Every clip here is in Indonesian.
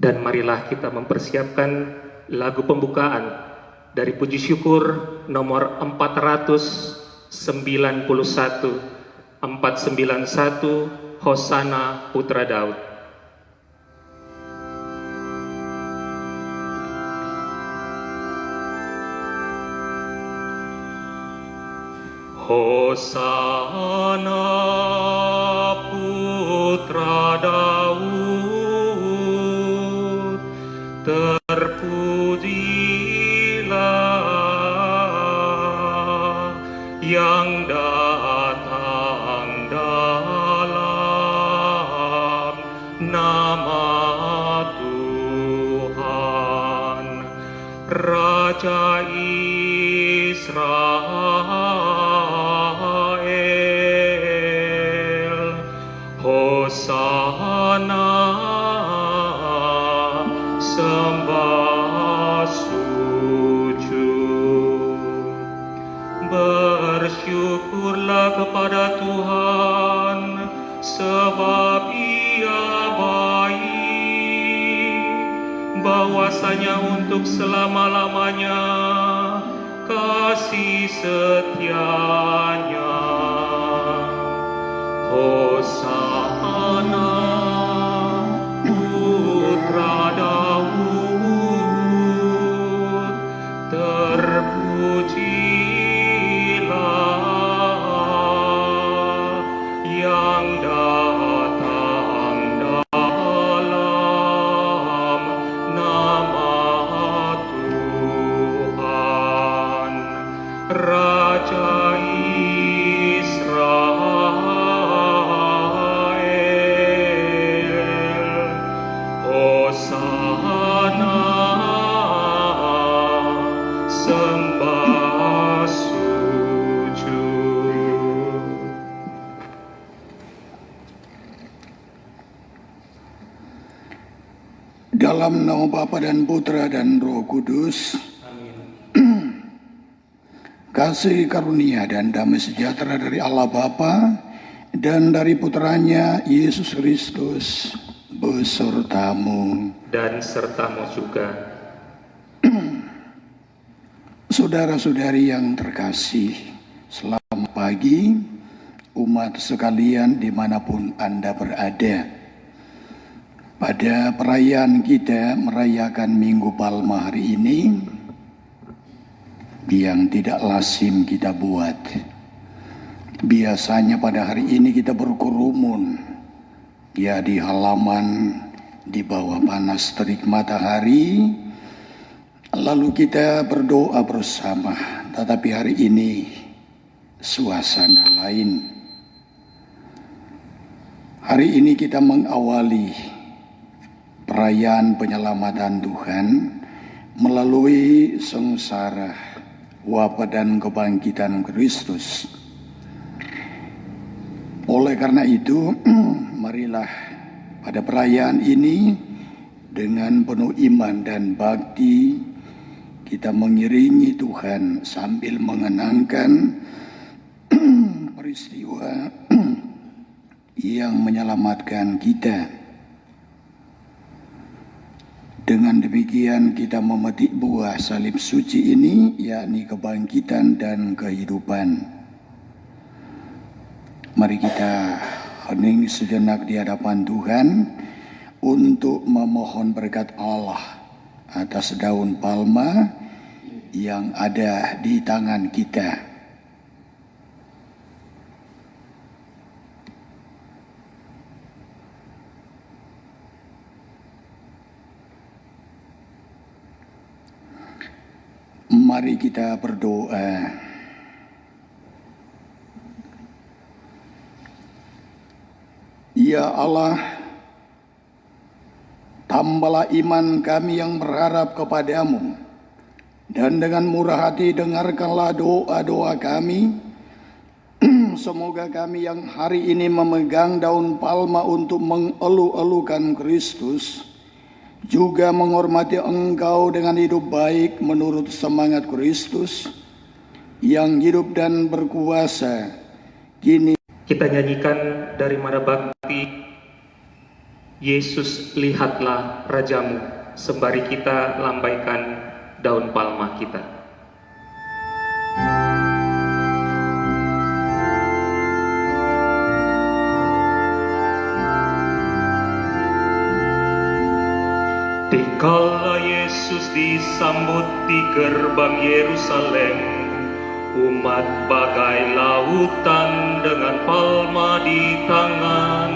Dan marilah kita mempersiapkan lagu pembukaan dari puji syukur nomor 491 Hosana Putra Daud. Hosana Putra Daud, terpujilah yang datang dalam nama Tuhan, Raja Israel. Hosana, sembah sujud. Bersyukurlah kepada Tuhan, sebab Ia baik, bahwasanya untuk selama-lamanya kasih setianya. Hosana Putra Daud, terpujilah yang datang dalam nama Tuhan, Raja Israel. Hosana, sembah sujud. Dalam nama Bapa dan Putra dan Roh Kudus. Amin. Kasih karunia dan damai sejahtera dari Allah Bapa dan dari Putranya Yesus Kristus besertamu. Dan sertamu juga. Saudara-saudari yang terkasih, selamat pagi umat sekalian dimanapun Anda berada. Pada perayaan kita merayakan Minggu Palma hari ini, yang tidak lazim kita buat. Biasanya pada hari ini kita berkerumun, ya di halaman, di bawah panas terik matahari, lalu kita berdoa bersama. Tetapi hari ini suasana lain. Hari ini kita mengawali perayaan penyelamatan Tuhan melalui sengsara, wafat dan kebangkitan Kristus. Oleh karena itu, marilah pada perayaan ini dengan penuh iman dan bakti kita mengiringi Tuhan sambil mengenangkan peristiwa yang menyelamatkan kita. Dengan demikian kita memetik buah salib suci ini, yakni kebangkitan dan kehidupan. Mari kita hening sejenak di hadapan Tuhan untuk memohon berkat Allah atas daun palma yang ada di tangan kita. Mari kita berdoa. Ya Allah, tambahlah iman kami yang berharap kepadamu, dan dengan murah hati dengarkanlah doa-doa kami. Semoga kami yang hari ini memegang daun palma untuk mengeluh-elukan Kristus, juga menghormati Engkau dengan hidup baik menurut semangat Kristus yang hidup dan berkuasa. Kini kita nyanyikan dari Mara Bakti Yesus, lihatlah Rajamu, sembari kita lambaikan daun palma kita. Dikala Yesus disambut di gerbang Yerusalem, umat bagai lautan dengan palma di tangan.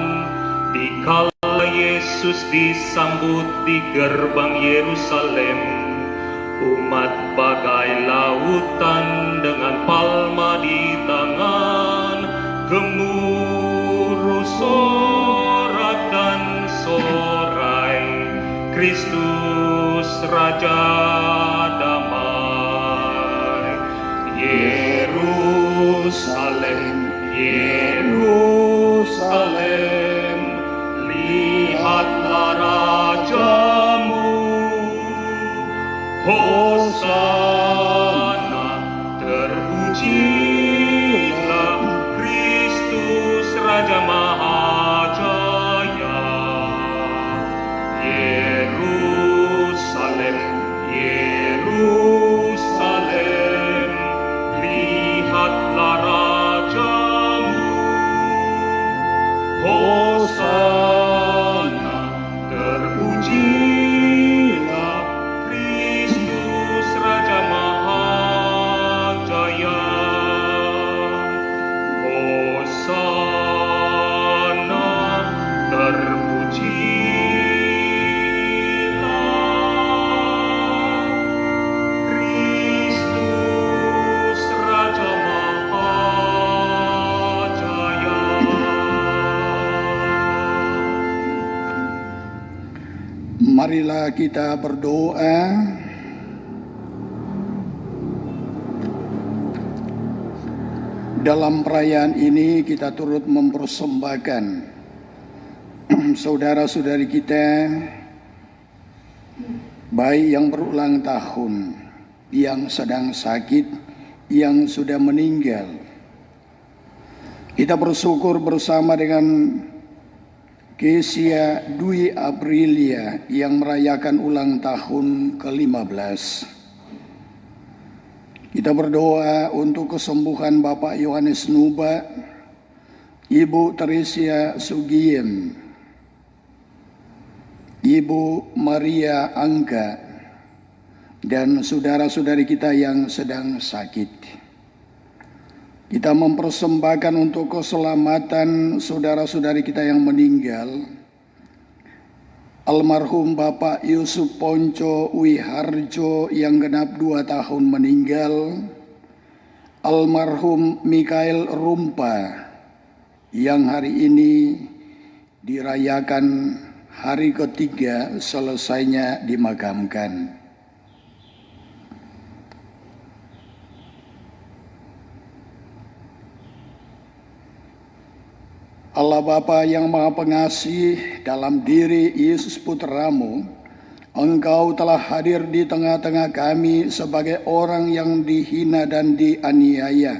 Dikala Yesus disambut di gerbang Yerusalem, umat bagai lautan dengan palma di tangan. Gemuruh sorak dan sorai, Kristus Raja damai. Yerusalem, Yerusalem, lihatlah Rajamu. Hosana, terpujilah Kristus Raja Mahajaya. Yerusalem, Yerusalem, lihatlah Rajamu. Hosana, terpujilah Kristus Raja Mahajaya. Hosana, terpujilah Kristus Raja Mahajaya. Marilah kita berdoa. Dalam perayaan ini kita turut mempersembahkan saudara-saudari kita, baik yang berulang tahun, yang sedang sakit, yang sudah meninggal. Kita bersyukur bersama dengan Kesia Dwi Aprilia yang merayakan ulang tahun ke-15. Kita berdoa untuk kesembuhan Bapak Yohanes Nuba, Ibu Teresia Sugiem, Ibu Maria Angga, dan saudara-saudari kita yang sedang sakit. Kita mempersembahkan untuk keselamatan saudara-saudari kita yang meninggal. Almarhum Bapak Yusuf Ponco Wiharjo yang genap 2 tahun meninggal. Almarhum Mikael Rumpa yang hari ini dirayakan hari ketiga selesainya dimakamkan. Allah Bapa yang Maha Pengasih, dalam diri Yesus Putramu, Engkau telah hadir di tengah-tengah kami sebagai orang yang dihina dan dianiaya.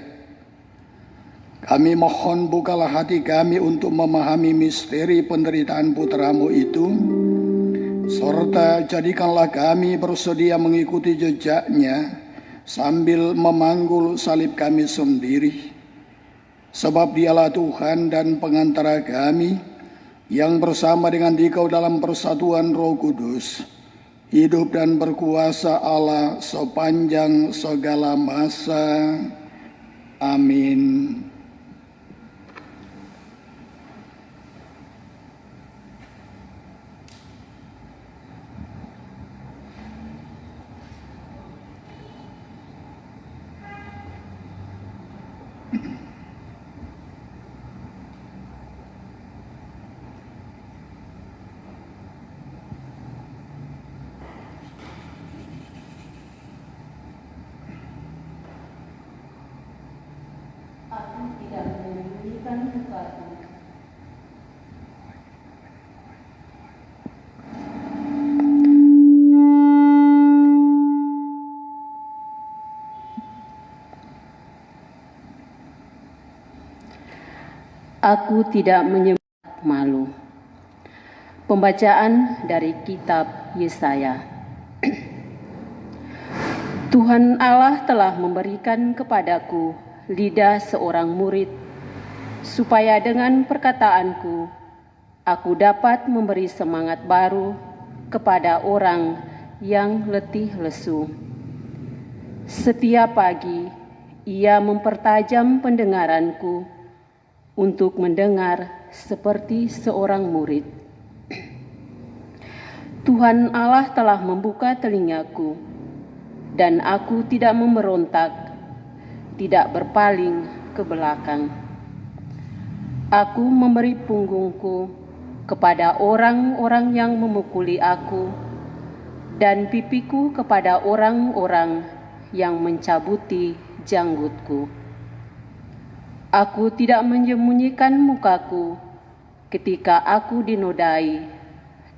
Kami mohon bukalah hati kami untuk memahami misteri penderitaan Putramu itu, serta jadikanlah kami bersedia mengikuti jejaknya sambil memanggul salib kami sendiri. Sebab dialah Tuhan dan pengantara kami yang bersama dengan Dikau dalam persatuan Roh Kudus, hidup dan berkuasa Allah sepanjang segala masa. Amin. Aku tidak menyembah malu. Pembacaan dari kitab Yesaya. Tuhan Allah telah memberikan kepadaku lidah seorang murid, supaya dengan perkataanku aku dapat memberi semangat baru kepada orang yang letih lesu. Setiap pagi ia mempertajam pendengaranku untuk mendengar seperti seorang murid. Tuhan Allah telah membuka telingaku, dan aku tidak memberontak, tidak berpaling ke belakang. Aku memberi punggungku kepada orang-orang yang memukuli aku, dan pipiku kepada orang-orang yang mencabuti janggutku. Aku tidak menyembunyikan mukaku ketika aku dinodai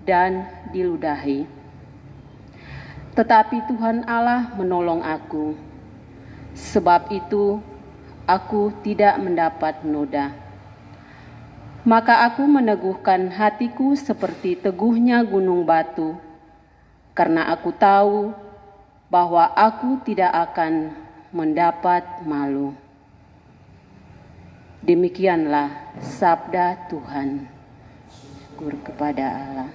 dan diludahi. Tetapi Tuhan Allah menolong aku. Sebab itu aku tidak mendapat noda. Maka aku meneguhkan hatiku seperti teguhnya gunung batu, karena aku tahu bahwa aku tidak akan mendapat malu. Demikianlah sabda Tuhan. Syukur kepada Allah.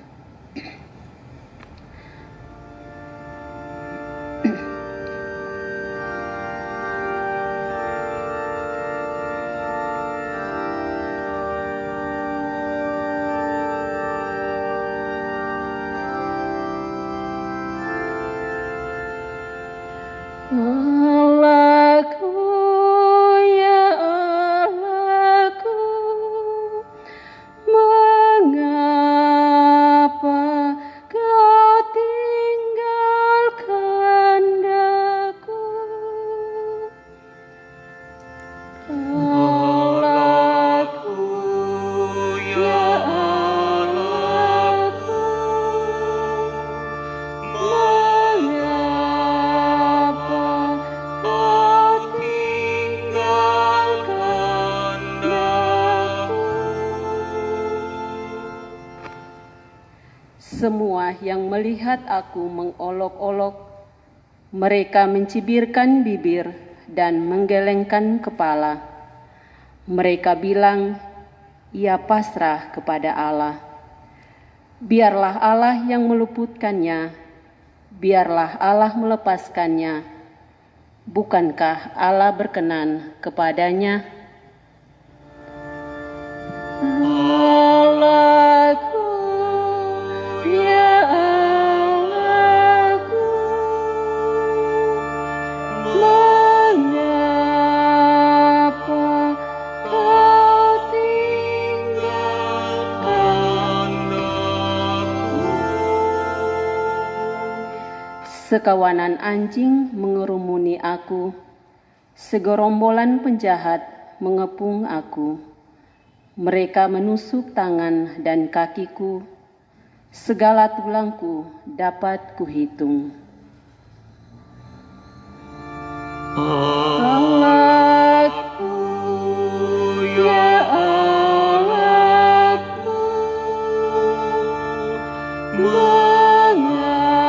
Allahku, ya Allahku, mengapa kau tinggalkan daku? Allahku, ya Allahku, semua yang melihat aku mengolok-olok, mereka mencibirkan bibir dan menggelengkan kepala. Mereka bilang, ia pasrah kepada Allah. Biarlah Allah yang meluputkannya, biarlah Allah melepaskannya. Bukankah Allah berkenan kepadanya? Allahku, ya Allahku, mengapa kau tinggalkan daku? Sekawanan anjing mengerumuni aku, segerombolan penjahat mengepung aku. Mereka menusuk tangan dan kakiku, segala tulangku dapat kuhitung. Allahku, ya Allahku, mengapa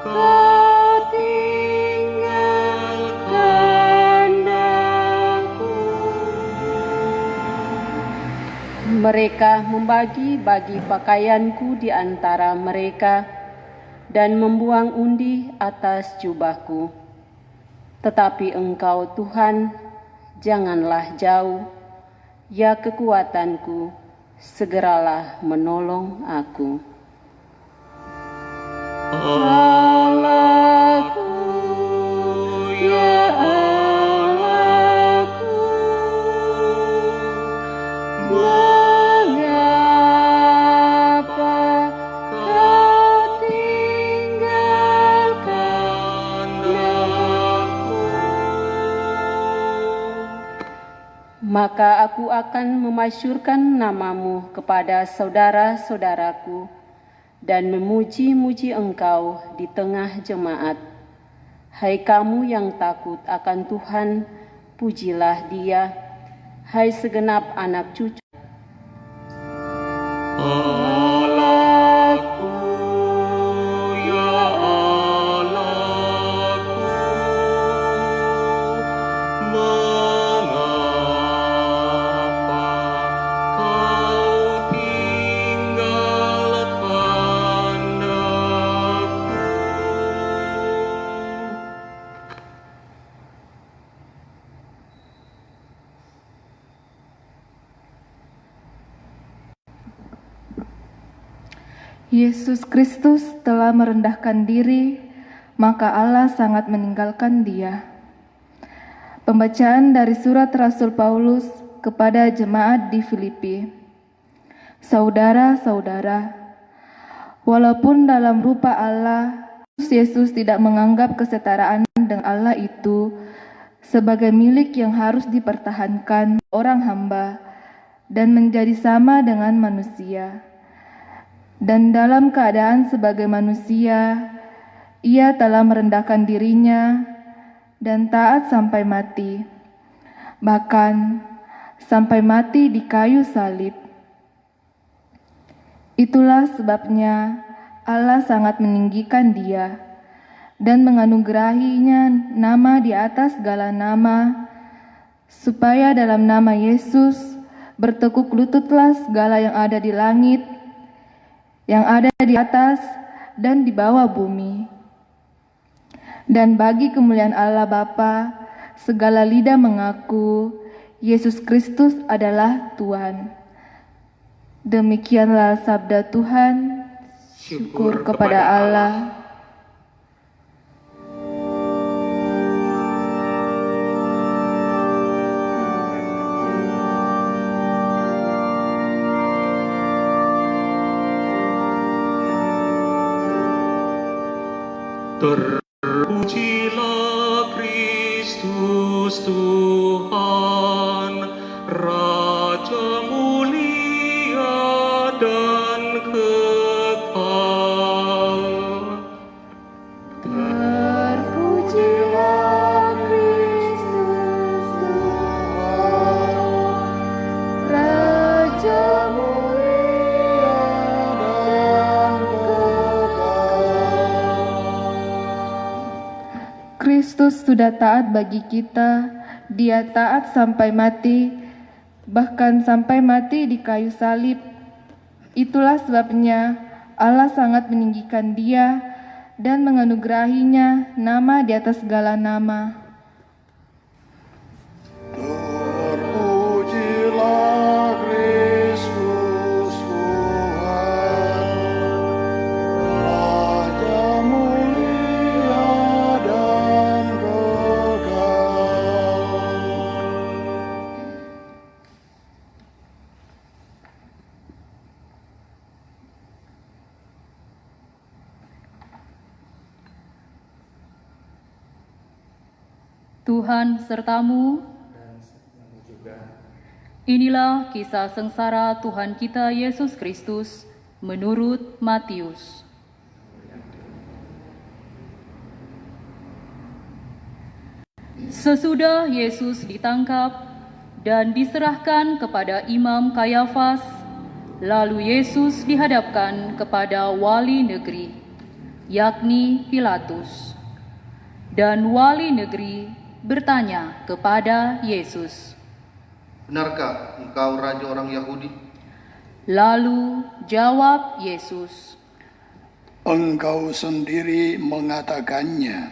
kau tinggalkan daku? Mereka membagi-bagi pakaianku di antara mereka dan membuang undi atas jubahku. Tetapi Engkau, Tuhan, janganlah jauh, ya kekuatanku, segeralah menolong aku. Allahku, ya Allahku, mengapa kau tinggalkan daku? Maka aku akan memasyurkan namamu kepada saudara-saudaraku dan memuji-muji Engkau di tengah jemaat. Hai kamu yang takut akan Tuhan, pujilah Dia. Hai segenap anak cucu Allahku, ya Allahku, mengapa kau tinggalkan aku? Yesus Kristus telah merendahkan diri, maka Allah sangat meninggalkan Dia. Pembacaan dari surat Rasul Paulus kepada jemaat di Filipi. Saudara-saudara, walaupun dalam rupa Allah, Yesus tidak menganggap kesetaraan dengan Allah itu sebagai milik yang harus dipertahankan orang hamba dan menjadi sama dengan manusia. Dan dalam keadaan sebagai manusia, Ia telah merendahkan dirinya dan taat sampai mati, bahkan sampai mati di kayu salib. Itulah sebabnya Allah sangat meninggikan Dia dan menganugerahinya nama di atas segala nama, supaya dalam nama Yesus bertekuk lututlah segala yang ada di langit, yang ada di atas dan di bawah bumi. Dan bagi kemuliaan Allah Bapa, segala lidah mengaku Yesus Kristus adalah Tuhan. Demikianlah sabda Tuhan. Syukur kepada Allah. Terpujilah Kristus Tuhan, Raja mulia dan kekal. Terpujilah Kristus Tuhan, Raja mulia dan kekal. Kristus sudah taat bagi kita, Dia taat sampai mati, bahkan sampai mati di kayu salib. Itulah sebabnya Allah sangat meninggikan Dia dan menganugerahinya nama di atas segala nama. Terpujilah Kristus Tuhan, Raja mulia dan kekal. Tuhan sertamu. Inilah kisah sengsara Tuhan kita Yesus Kristus menurut Matius. Sesudah Yesus ditangkap dan diserahkan kepada Imam Kayafas, lalu Yesus dihadapkan kepada wali negeri, yakni Pilatus. Dan wali negeri bertanya kepada Yesus, "Benarkah engkau raja orang Yahudi?" Lalu jawab Yesus, Engkau sendiri mengatakannya.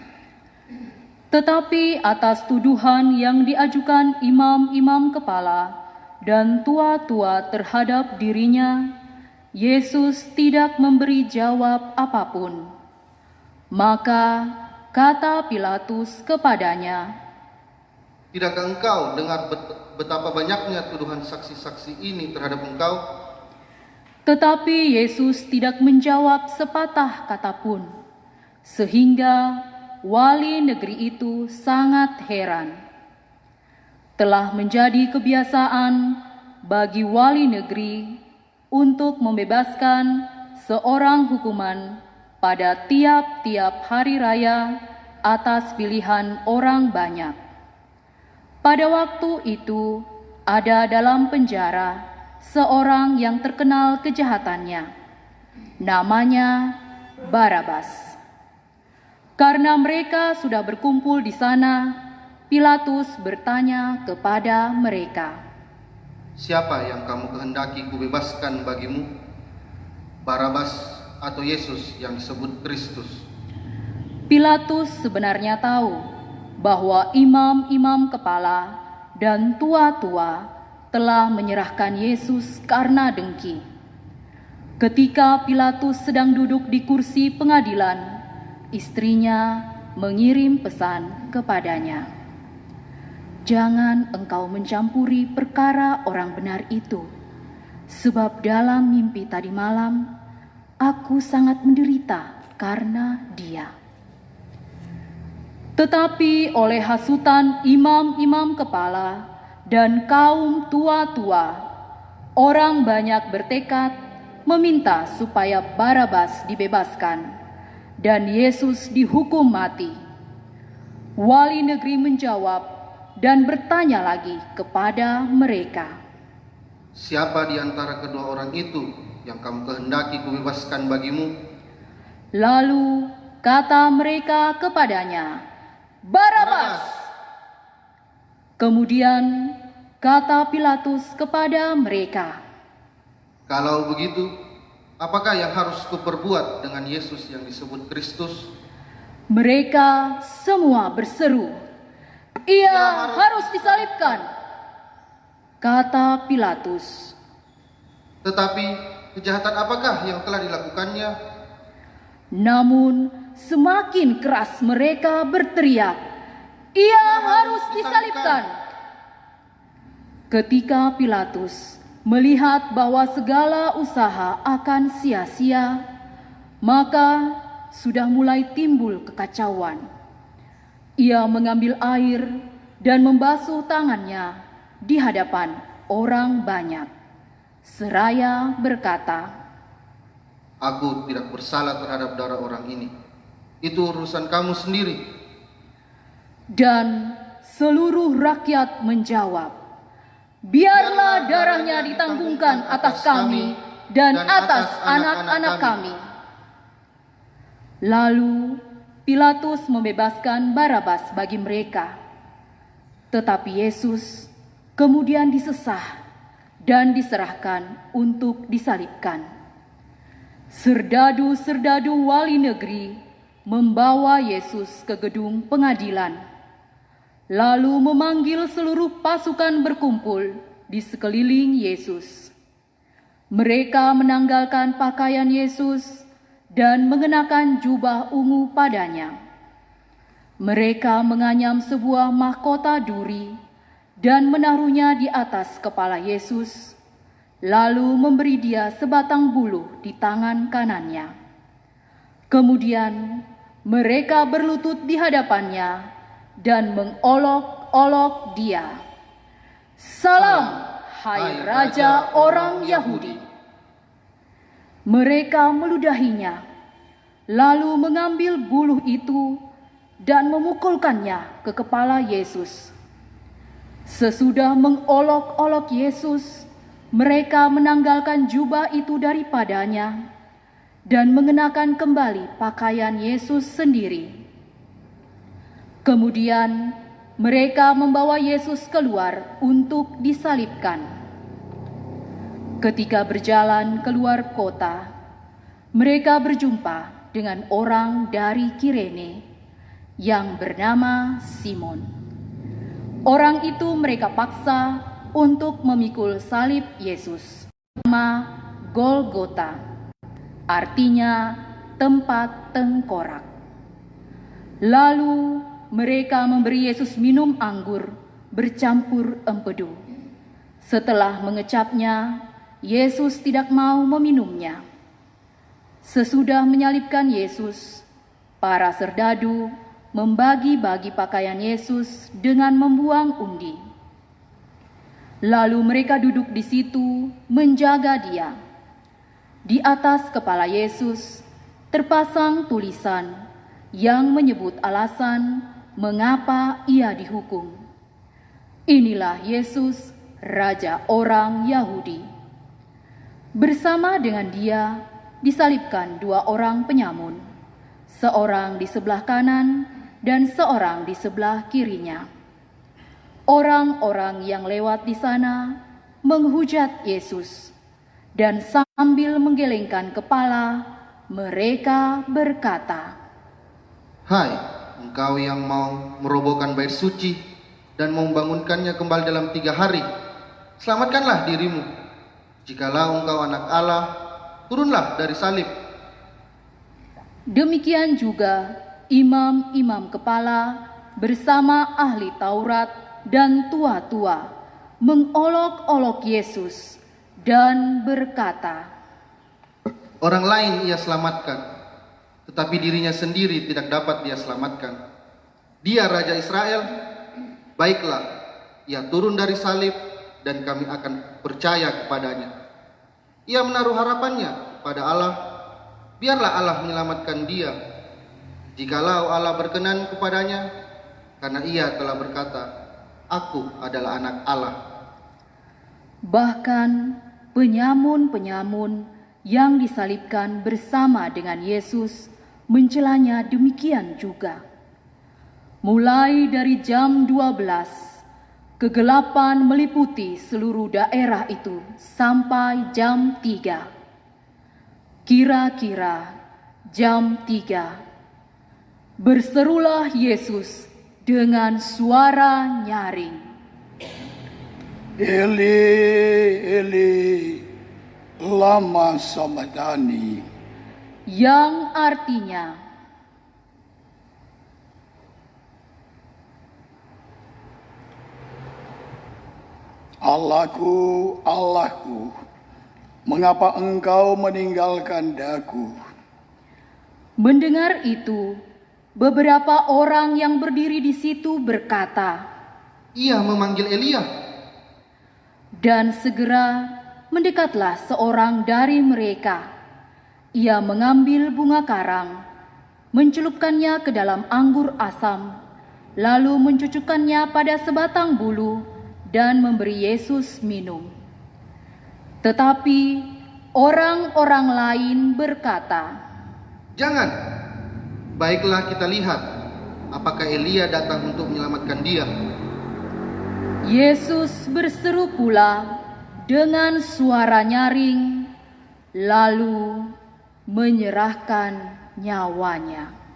tetapi atas tuduhan yang diajukan imam-imam kepala dan tua-tua terhadap dirinya, Yesus tidak memberi jawab apapun. Maka kata Pilatus kepadanya, "Tidakkah engkau dengar betapa banyaknya tuduhan saksi-saksi ini terhadap engkau?" Tetapi Yesus tidak menjawab sepatah kata pun, sehingga wali negeri itu sangat heran. Telah menjadi kebiasaan bagi wali negeri untuk membebaskan seorang hukuman pada tiap-tiap hari raya atas pilihan orang banyak. Pada waktu itu ada dalam penjara seorang yang terkenal kejahatannya. Namanya Barabas. Karena mereka sudah berkumpul di sana, Pilatus bertanya kepada mereka, "Siapa yang kamu kehendaki kubebaskan bagimu? Barabas atau Yesus yang disebut Kristus?" Pilatus sebenarnya tahu bahwa imam-imam kepala dan tua-tua telah menyerahkan Yesus karena dengki. Ketika Pilatus sedang duduk di kursi pengadilan, istrinya mengirim pesan kepadanya, "Jangan engkau mencampuri perkara orang benar itu, sebab dalam mimpi tadi malam aku sangat menderita karena dia." Tetapi oleh hasutan imam-imam kepala dan kaum tua-tua, orang banyak bertekad meminta supaya Barabas dibebaskan dan Yesus dihukum mati. Wali negeri menjawab dan bertanya lagi kepada mereka, "Siapa di antara kedua orang itu yang kamu kehendaki kubebaskan bagimu?" Lalu kata mereka kepadanya, "Barabas!" Kemudian kata Pilatus kepada mereka, "Kalau begitu, apakah yang harus kuperbuat dengan Yesus yang disebut Kristus?" Mereka semua berseru, "Ia harus disalibkan!" Kata Pilatus, Tetapi kejahatan apakah yang telah dilakukannya? namun semakin keras mereka berteriak, "Ia harus disalibkan!" Ketika Pilatus melihat bahwa segala usaha akan sia-sia, maka sudah mulai timbul kekacauan. Ia mengambil air dan membasuh tangannya di hadapan orang banyak, seraya berkata, "Aku tidak bersalah terhadap darah orang ini. Itu urusan kamu sendiri." Dan seluruh rakyat menjawab, "Biarlah darahnya ditanggungkan atas kami dan atas anak-anak kami." Lalu Pilatus membebaskan Barabas bagi mereka. Tetapi Yesus kemudian disesah dan diserahkan untuk disalibkan. Serdadu-serdadu wali negeri membawa Yesus ke gedung pengadilan, lalu memanggil seluruh pasukan berkumpul di sekeliling Yesus. Mereka menanggalkan pakaian Yesus dan mengenakan jubah ungu padanya. Mereka menganyam sebuah mahkota duri dan menaruhnya di atas kepala Yesus, lalu memberi dia sebatang buluh di tangan kanannya. Kemudian mereka berlutut di hadapannya dan mengolok-olok dia, "Salam, hai Raja orang Yahudi!" Mereka meludahinya, lalu mengambil buluh itu dan memukulkannya ke kepala Yesus. Sesudah mengolok-olok Yesus, mereka menanggalkan jubah itu daripadanya dan mengenakan kembali pakaian Yesus sendiri. Kemudian mereka membawa Yesus keluar untuk disalibkan. Ketika berjalan keluar kota, mereka berjumpa dengan orang dari Kirene yang bernama Simon. Orang itu mereka paksa untuk memikul salib Yesus. Nama Golgota, artinya tempat tengkorak. Lalu mereka memberi Yesus minum anggur bercampur empedu. Setelah mengecapnya, Yesus tidak mau meminumnya. Sesudah menyalibkan Yesus, para serdadu membagi-bagi pakaian Yesus dengan membuang undi. Lalu mereka duduk di situ menjaga dia. Di atas kepala Yesus terpasang tulisan yang menyebut alasan mengapa ia dihukum. "Inilah Yesus, Raja orang Yahudi." Bersama dengan dia disalibkan 2 orang penyamun, seorang di sebelah kanan dan seorang di sebelah kirinya. Orang-orang yang lewat di sana menghujat Yesus, dan sambil menggelengkan kepala, mereka berkata, Hai, engkau yang mau merobohkan bait suci dan membangunkannya kembali dalam 3 hari, selamatkanlah dirimu. Jikalau engkau anak Allah, turunlah dari salib. Demikian juga imam-imam kepala bersama ahli Taurat dan tua-tua mengolok-olok Yesus dan berkata, Orang lain ia selamatkan, tetapi dirinya sendiri tidak dapat dia selamatkan. Dia Raja Israel, baiklah, ia turun dari salib dan kami akan percaya kepadanya. Ia menaruh harapannya pada Allah, biarlah Allah menyelamatkan dia, jikalau Allah berkenan kepadanya, karena ia telah berkata, Aku adalah anak Allah. Bahkan penyamun-penyamun yang disalibkan bersama dengan Yesus mencelanya demikian juga. Mulai dari jam 12, kegelapan meliputi seluruh daerah itu sampai jam 3. Kira-kira jam 3, berserulah Yesus dengan suara nyaring, Eli, Eli, lama sabachthani. yang artinya, Allahku, Allahku, mengapa engkau meninggalkan daku? mendengar itu, beberapa orang yang berdiri di situ berkata, Ia memanggil Elia. dan segera mendekatlah seorang dari mereka. Ia mengambil bunga karang, mencelupkannya ke dalam anggur asam, lalu mencucukkannya pada sebatang bulu dan memberi Yesus minum. Tetapi orang-orang lain berkata, Jangan, baiklah kita lihat apakah Elia datang untuk menyelamatkan dia. Yesus berseru pula dengan suara nyaring, lalu menyerahkan nyawanya.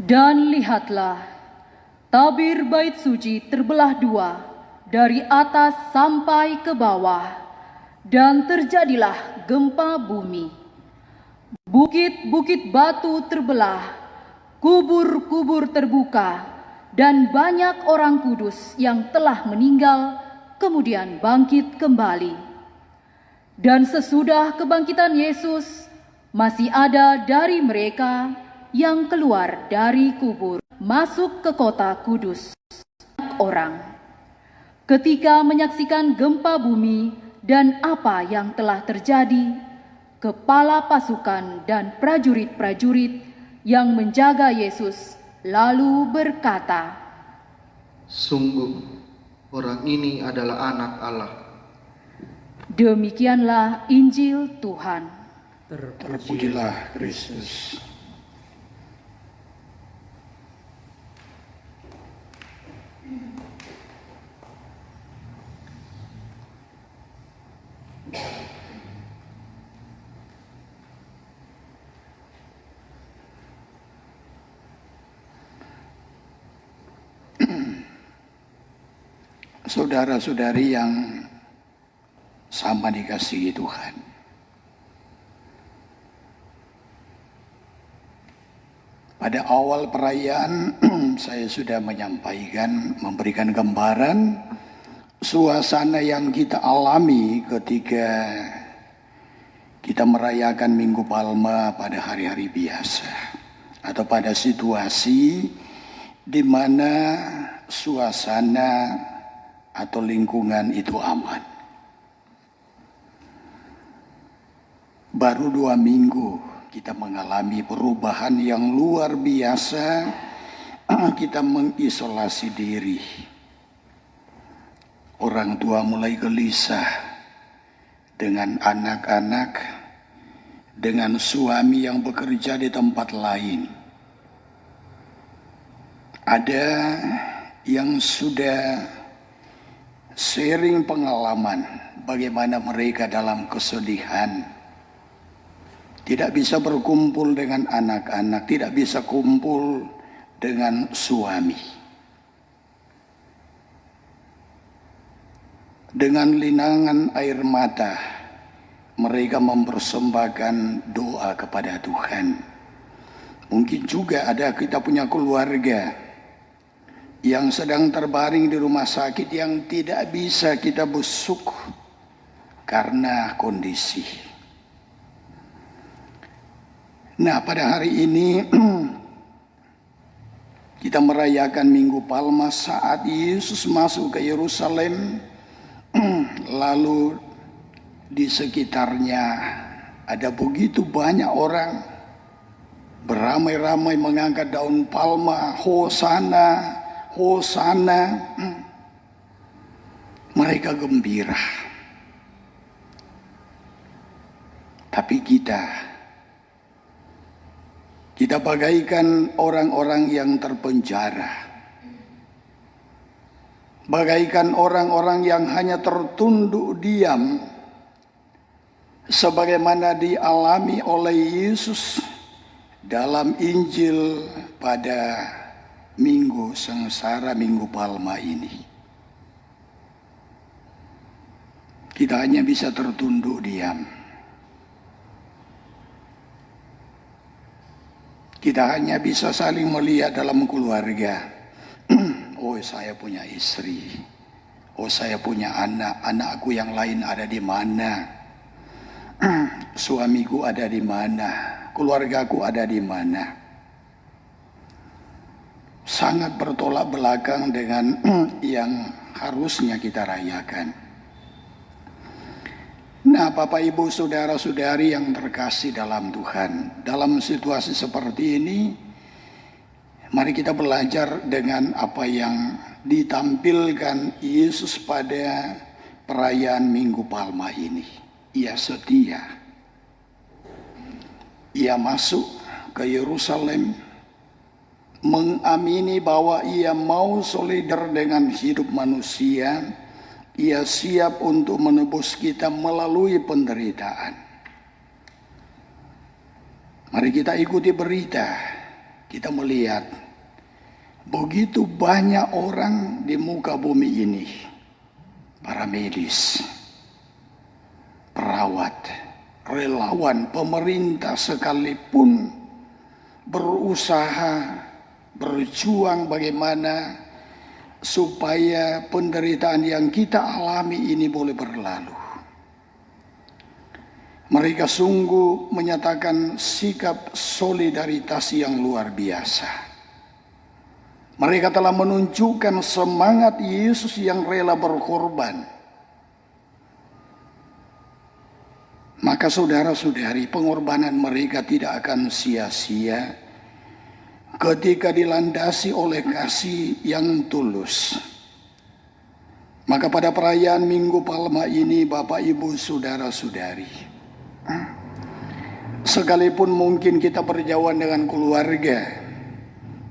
Dan lihatlah, tabir bait suci terbelah 2 dari atas sampai ke bawah, dan terjadilah gempa bumi. Bukit-bukit batu terbelah, kubur-kubur terbuka, dan banyak orang kudus yang telah meninggal kemudian bangkit kembali. Dan sesudah kebangkitan Yesus, masih ada dari mereka yang keluar dari kubur masuk ke kota kudus. Orang ketika menyaksikan gempa bumi dan apa yang telah terjadi, kepala pasukan dan prajurit-prajurit yang menjaga Yesus lalu berkata, Sungguh, orang ini adalah anak Allah. Demikianlah Injil Tuhan. Terpujilah Kristus. Saudara-saudari yang sama dikasihi Tuhan, pada awal perayaan saya sudah memberikan gambaran suasana yang kita alami ketika kita merayakan Minggu Palma pada hari-hari biasa atau pada situasi di mana suasana atau lingkungan itu aman. Baru 2 minggu kita mengalami perubahan yang luar biasa. Kita mengisolasi diri. Orang tua mulai gelisah dengan anak-anak, dengan suami yang bekerja di tempat lain. Ada yang sudah sharing pengalaman bagaimana mereka dalam kesedihan tidak bisa berkumpul dengan anak-anak, tidak bisa kumpul dengan suami. Dengan linangan air mata, mereka mempersembahkan doa kepada Tuhan. Mungkin juga ada kita punya keluarga yang sedang terbaring di rumah sakit yang tidak bisa kita besuk karena kondisi. Nah, pada hari ini kita merayakan Minggu Palma saat Yesus masuk ke Yerusalem. Lalu di sekitarnya ada begitu banyak orang beramai-ramai mengangkat daun palma, Hosana, Hosana. Mereka gembira. Tapi kita bagaikan orang-orang yang terpenjara. Bagaikan orang-orang yang hanya tertunduk diam. Sebagaimana dialami oleh Yesus dalam Injil pada Minggu Sengsara, Minggu Palma ini. Kita hanya bisa tertunduk diam. Kita hanya bisa saling melihat dalam keluarga. Oh, saya punya istri. Oh, saya punya anak. Anakku yang lain ada di mana? Suamiku ada di mana? Keluargaku ada di mana? Sangat bertolak belakang dengan yang harusnya kita rayakan. Nah, Bapak Ibu Saudara-saudari yang terkasih dalam Tuhan, dalam situasi seperti ini, mari kita belajar dengan apa yang ditampilkan Yesus pada perayaan Minggu Palma ini. Ia setia. Ia masuk ke Yerusalem, mengamini bahwa ia mau solidar dengan hidup manusia. Ia siap untuk menebus kita melalui penderitaan. Mari kita ikuti berita. Kita melihat begitu banyak orang di muka bumi ini. Para medis, perawat, relawan, pemerintah sekalipun berusaha, berjuang bagaimana supaya penderitaan yang kita alami ini boleh berlalu. Mereka sungguh menyatakan sikap solidaritas yang luar biasa. Mereka telah menunjukkan semangat Yesus yang rela berkorban. Maka saudara-saudari, pengorbanan mereka tidak akan sia-sia ketika dilandasi oleh kasih yang tulus. Maka pada perayaan Minggu Palma ini, Bapak Ibu Saudara-saudari, sekalipun mungkin kita berjauhan dengan keluarga,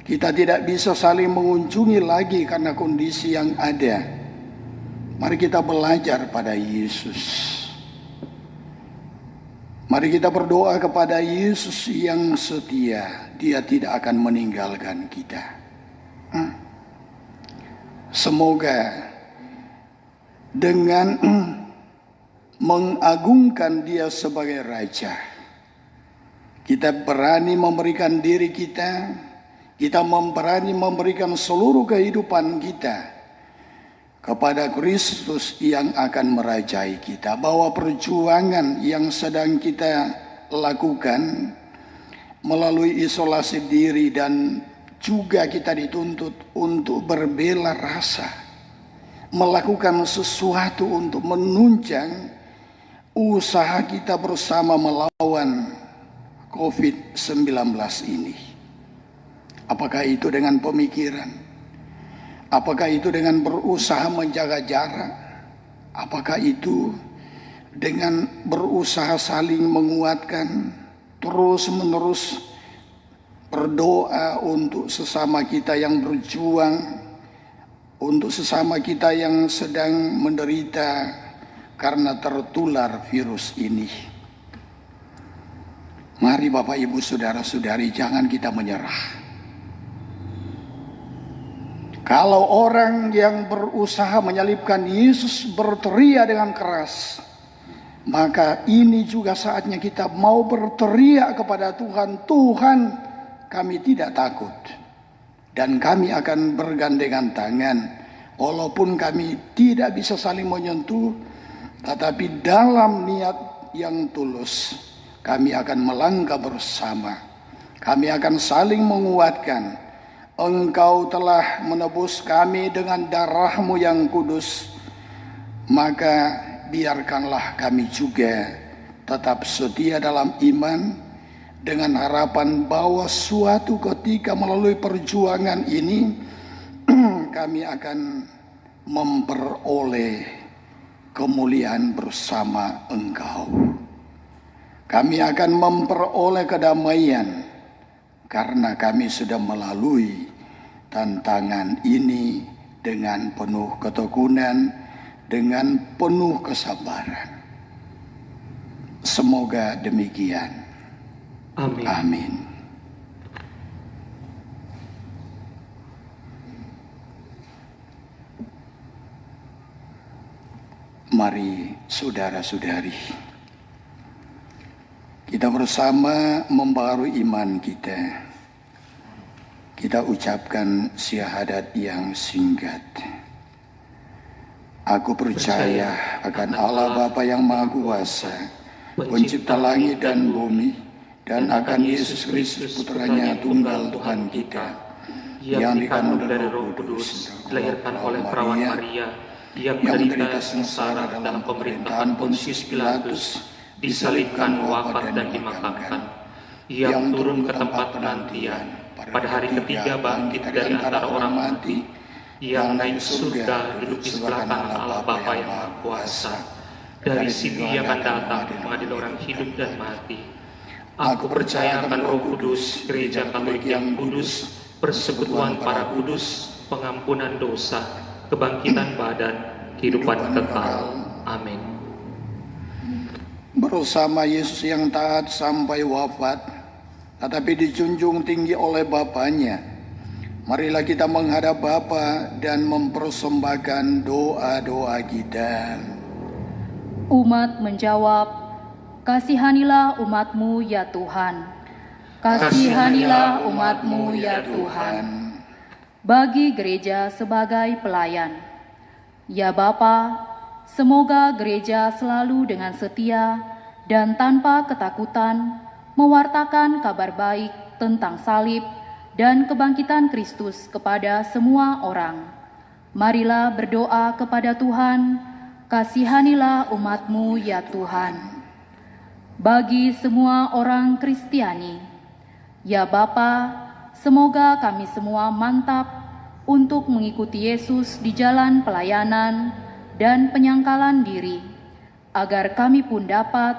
kita tidak bisa saling mengunjungi lagi karena kondisi yang ada. Mari kita belajar pada Yesus. Mari kita berdoa kepada Yesus yang setia. Dia tidak akan meninggalkan kita. Semoga dengan mengagungkan Dia sebagai Raja. Kita berani memberikan diri kita, kita berani memberikan seluruh kehidupan kita kepada Kristus yang akan merajai kita. Bahwa perjuangan yang sedang kita lakukan melalui isolasi diri dan juga kita dituntut untuk berbela rasa, melakukan sesuatu untuk menunjang usaha kita bersama melawan COVID-19 ini. Apakah itu dengan pemikiran? Apakah itu dengan berusaha menjaga jarak? Apakah itu dengan berusaha saling menguatkan, terus-menerus berdoa untuk sesama kita yang berjuang, untuk sesama kita yang sedang menderita karena tertular virus ini? Mari Bapak Ibu Saudara-saudari, jangan kita menyerah. Kalau orang yang berusaha menyalibkan Yesus berteriak dengan keras, maka ini juga saatnya kita mau berteriak kepada Tuhan, Tuhan, kami tidak takut. Dan kami akan bergandengan tangan, walaupun kami tidak bisa saling menyentuh, tetapi dalam niat yang tulus, kami akan melangkah bersama. Kami akan saling menguatkan. Engkau telah menebus kami dengan darah-Mu yang kudus. Maka biarkanlah kami juga tetap setia dalam iman, dengan harapan bahwa suatu ketika melalui perjuangan ini kami akan memperoleh kemuliaan bersama Engkau. Kami akan memperoleh kedamaian karena kami sudah melalui tantangan ini dengan penuh ketekunan, dengan penuh kesabaran. Semoga demikian. Amin. Amin. Mari saudara-saudari, kita bersama membaharui iman kita. Kita ucapkan syahadat yang singkat. Aku percaya akan Allah Bapa yang Maha Kuasa, pencipta langit dan bumi, dan akan Yesus Kristus Putranya tunggal Tuhan kita, yang dikandung dari Roh Kudus, dilahirkan oleh perawan Maria, yang menderita sengsara dalam pemerintahan Pontius Pilatus, disalibkan, wafat dan dimakamkan, yang turun ke tempat penantian, pada hari ketiga bangkit dari antara orang mati, yang naik surga, duduk di sebelah kanan Allah Bapa yang Maha Kuasa. Dari situ Ia akan datang mengadili orang hidup dan mati. Aku percaya akan Roh Kudus, Gereja Katolik yang kudus, persekutuan para kudus, pengampunan dosa, kebangkitan badan, kehidupan kekal. Amin. Bersama Yesus yang taat sampai wafat, tetapi dijunjung tinggi oleh Bapanya, marilah kita menghadap Bapa dan mempersembahkan doa-doa kita. Umat menjawab, kasihanilah umat-Mu ya Tuhan. Kasihanilah umat-Mu ya Tuhan. Bagi gereja sebagai pelayan. Ya Bapa, semoga gereja selalu dengan setia dan tanpa ketakutan mewartakan kabar baik tentang salib dan kebangkitan Kristus kepada semua orang. Marilah berdoa kepada Tuhan, kasihanilah umat-Mu ya Tuhan. Bagi semua orang Kristiani, ya Bapa, semoga kami semua mantap untuk mengikuti Yesus di jalan pelayanan dan penyangkalan diri, agar kami pun dapat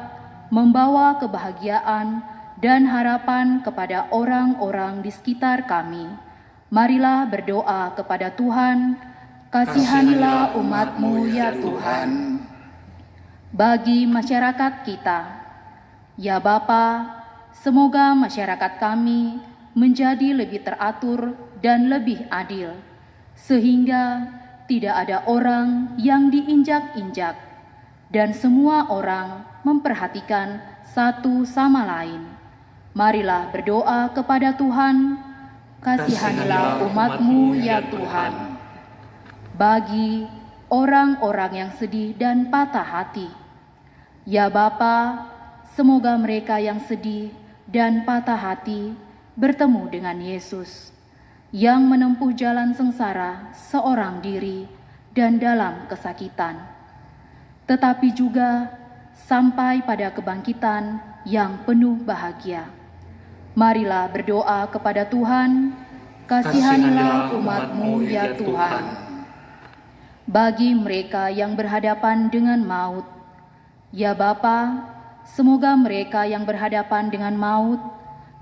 membawa kebahagiaan dan harapan kepada orang-orang di sekitar kami. Marilah berdoa kepada Tuhan, kasihanilah umat-Mu ya Tuhan. Bagi masyarakat kita, ya Bapa, semoga masyarakat kami menjadi lebih teratur dan lebih adil, sehingga tidak ada orang yang diinjak-injak, dan semua orang memperhatikan satu sama lain. Marilah berdoa kepada Tuhan. Kasihanilah umat-Mu ya Tuhan. Bagi orang-orang yang sedih dan patah hati, ya Bapa, semoga mereka yang sedih dan patah hati bertemu dengan Yesus yang menempuh jalan sengsara seorang diri dan dalam kesakitan, tetapi juga sampai pada kebangkitan yang penuh bahagia. Marilah berdoa kepada Tuhan. Kasihanilah umat-Mu ya Tuhan. Bagi mereka yang berhadapan dengan maut, ya Bapa, semoga mereka yang berhadapan dengan maut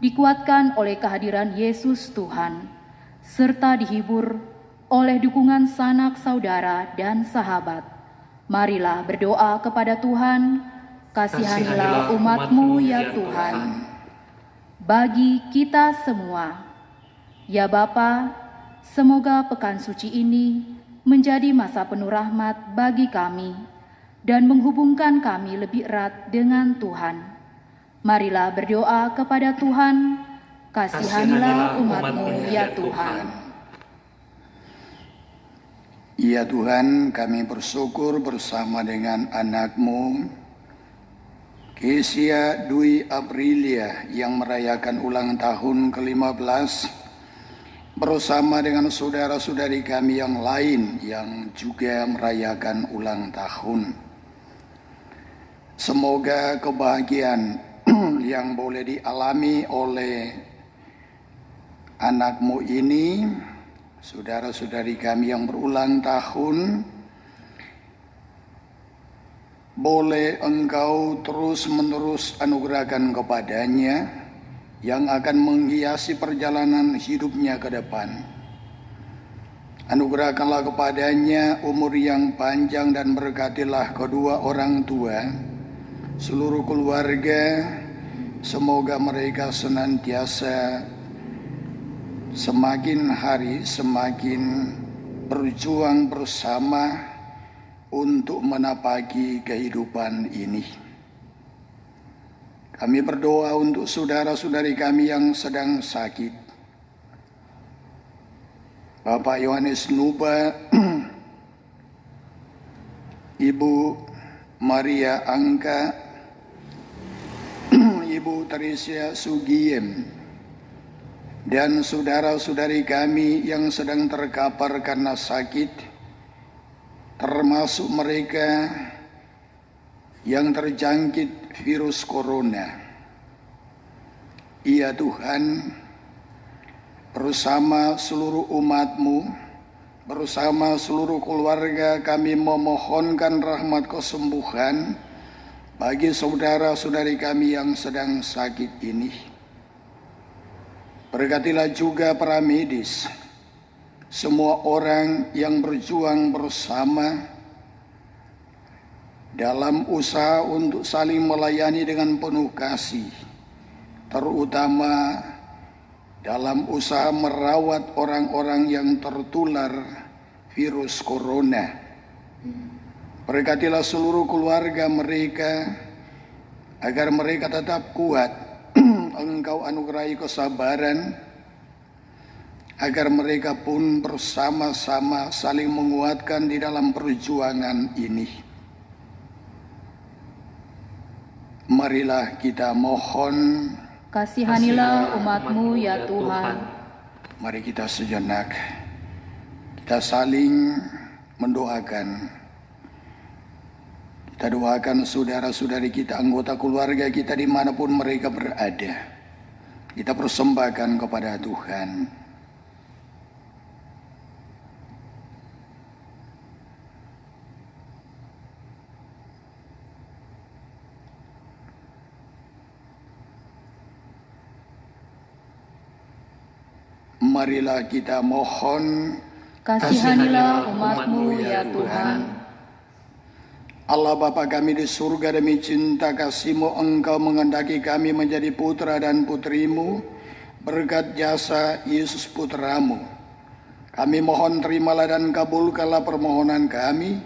dikuatkan oleh kehadiran Yesus Tuhan, serta dihibur oleh dukungan sanak saudara dan sahabat. Marilah berdoa kepada Tuhan. Kasihanilah umat-Mu ya Tuhan. Bagi kita semua, ya Bapa, semoga pekan suci ini menjadi masa penuh rahmat bagi kami dan menghubungkan kami lebih erat dengan Tuhan. Marilah berdoa kepada Tuhan. Kasihanilah umat-Mu ya Tuhan. Ya Tuhan, kami bersyukur bersama dengan anak-Mu, Kesia Dwi Aprilia, yang merayakan ulang tahun ke-15, bersama dengan saudara-saudari kami yang lain yang juga merayakan ulang tahun. Semoga kebahagiaan yang boleh dialami oleh anak-Mu ini, saudara-saudari kami yang berulang tahun, boleh Engkau terus-menerus anugerahkan kepadanya, yang akan menghiasi perjalanan hidupnya ke depan. Anugerahkanlah kepadanya umur yang panjang dan berkatilah kedua orang tua, seluruh keluarga, semoga mereka senantiasa semakin hari semakin berjuang bersama untuk menapaki kehidupan ini. Kami berdoa untuk saudara-saudari kami yang sedang sakit. Bapak Yohanes Nuba, Ibu Maria Angka, Ibu Teresia Sugiem, dan saudara-saudari kami yang sedang terkapar karena sakit, termasuk mereka yang terjangkit virus corona. Ya Tuhan, bersama seluruh umat-Mu, bersama seluruh keluarga, kami memohonkan rahmat kesembuhan bagi saudara-saudari kami yang sedang sakit ini. Berkatilah juga para medis, semua orang yang berjuang bersama dalam usaha untuk saling melayani dengan penuh kasih, terutama dalam usaha merawat orang-orang yang tertular virus corona. Berkatilah seluruh keluarga mereka, agar mereka tetap kuat. Engkau anugerahi kesabaran, agar mereka pun bersama-sama saling menguatkan di dalam perjuangan ini. Marilah kita mohon. Kasihanilah umat-Mu ya Tuhan. Mari kita sejenak, kita saling mendoakan. Kita doakan saudara-saudari kita, anggota keluarga kita dimanapun mereka berada. Kita persembahkan kepada Tuhan. Marilah kita mohon. Kasihanilah umat-Mu ya Tuhan. Allah Bapa kami di surga, demi cinta kasih-Mu Engkau menghendaki kami menjadi putra dan putri-Mu berkat jasa Yesus putra-Mu. Kami mohon terimalah dan kabulkanlah permohonan kami,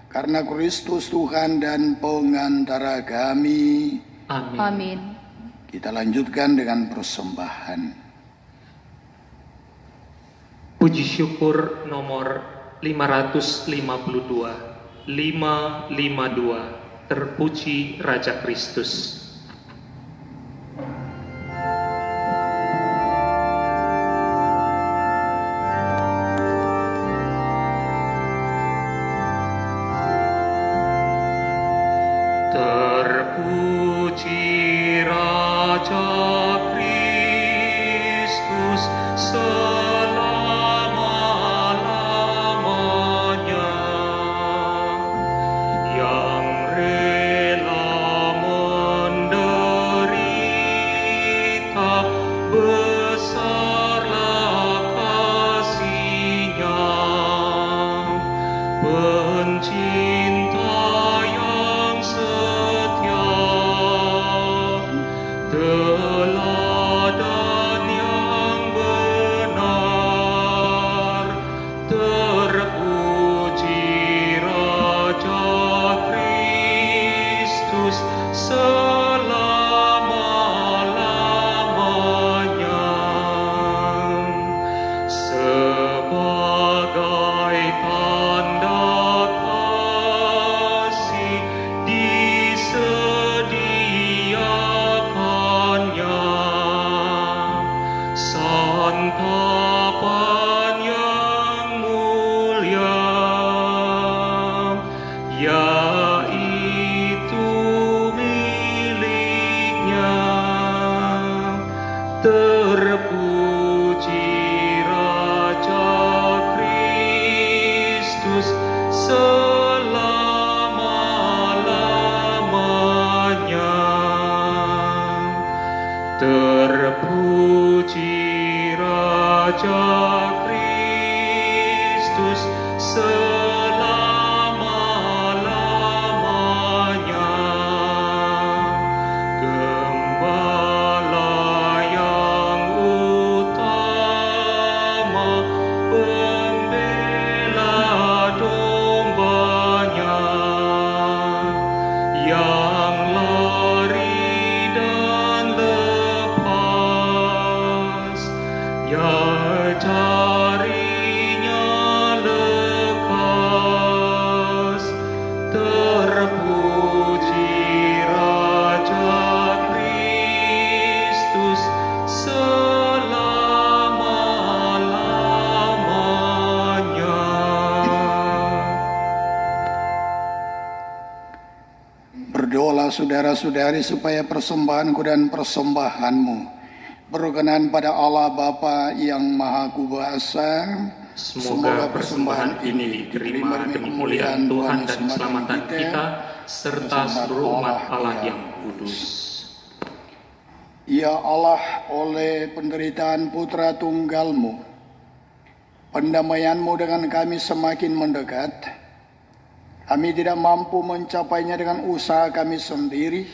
karena Kristus Tuhan dan pengantara kami. Amin. Amin. Kita lanjutkan dengan persembahan. Puji syukur nomor 552. 552. Terpuji Raja Kristus. Terpuji Raja Kristus selama-lamanya, yang rela menderita, besarlah kasih-Nya, pencinta yang setia, teladan yang benar. Terpuji Raja Kristus selama-lamanya, sebagai tanda kasih disediakannya santapan yang mulia, yaitu miliknya. Terpuji Raja Kristus selama-lamanya. Terpuji Raja Kristus selama-lamanya. Gembala yang utama, pembela dombanya, yang lari dan lepas, ya jarinya lekas. Terpuji Raja Kristus selama-lamanya. Berdoalah saudara-saudari supaya persembahanku dan persembahanmu berkenan pada Allah Bapa yang Maha Kuasa. Semoga persembahan ini diterima demi kemuliaan Tuhan dan keselamatan kita, serta seluruh umat Allah yang kudus. Ya Allah, oleh penderitaan putra tunggal-Mu, pendamaian-Mu dengan kami semakin mendekat. Kami tidak mampu mencapainya dengan usaha kami sendiri,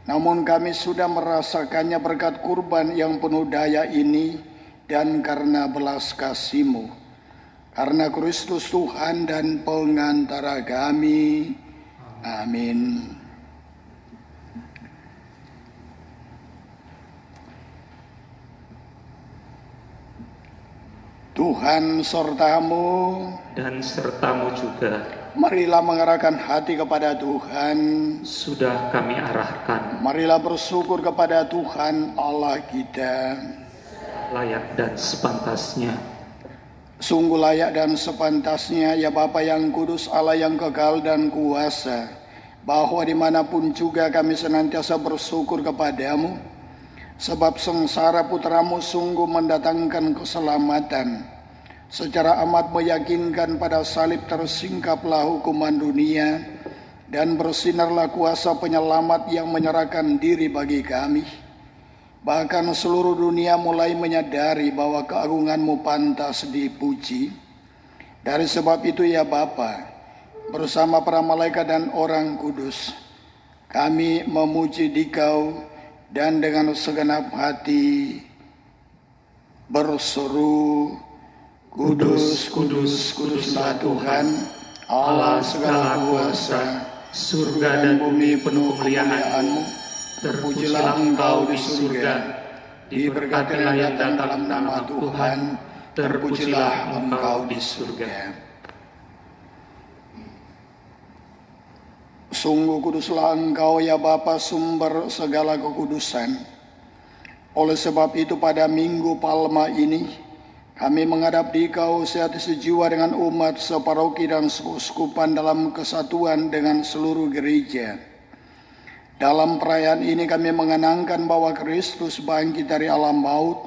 namun kami sudah merasakannya berkat kurban yang penuh daya ini, dan karena belas kasih-Mu. Karena Kristus Tuhan dan pengantara kami. Amin. Tuhan sertamu. Dan sertamu juga. Marilah mengarahkan hati kepada Tuhan. Sudah kami arahkan. Marilah bersyukur kepada Tuhan Allah kita. Layak dan sepantasnya. Sungguh layak dan sepantasnya, ya Bapa yang kudus, Allah yang kekal dan kuasa, bahwa dimanapun juga kami senantiasa bersyukur kepadamu, sebab sengsara putramu sungguh mendatangkan keselamatan. Secara amat meyakinkan pada salib tersingkaplah hukuman dunia, dan bersinarlah kuasa penyelamat yang menyerahkan diri bagi kami. Bahkan seluruh dunia mulai menyadari bahwa keagungan-Mu pantas dipuji. Dari sebab itu ya Bapa, bersama para malaikat dan orang kudus, kami memuji Dikau dan dengan segenap hati berseru, Kudus, kudus, kuduslah Tuhan, Allah segala kuasa, surga dan bumi penuh kemuliaan-Mu. Terpujilah Engkau di surga, diberkatilah yang datang dalam nama Tuhan, terpujilah Engkau di surga. Sungguh kuduslah Engkau ya Bapa, sumber segala kekudusan. Oleh sebab itu pada Minggu Palma ini, kami menghadap di Kau sehati sejiwa dengan umat separoki dan seuskupan dalam kesatuan dengan seluruh gereja. Dalam perayaan ini kami mengenangkan bahwa Kristus bangkit dari alam maut.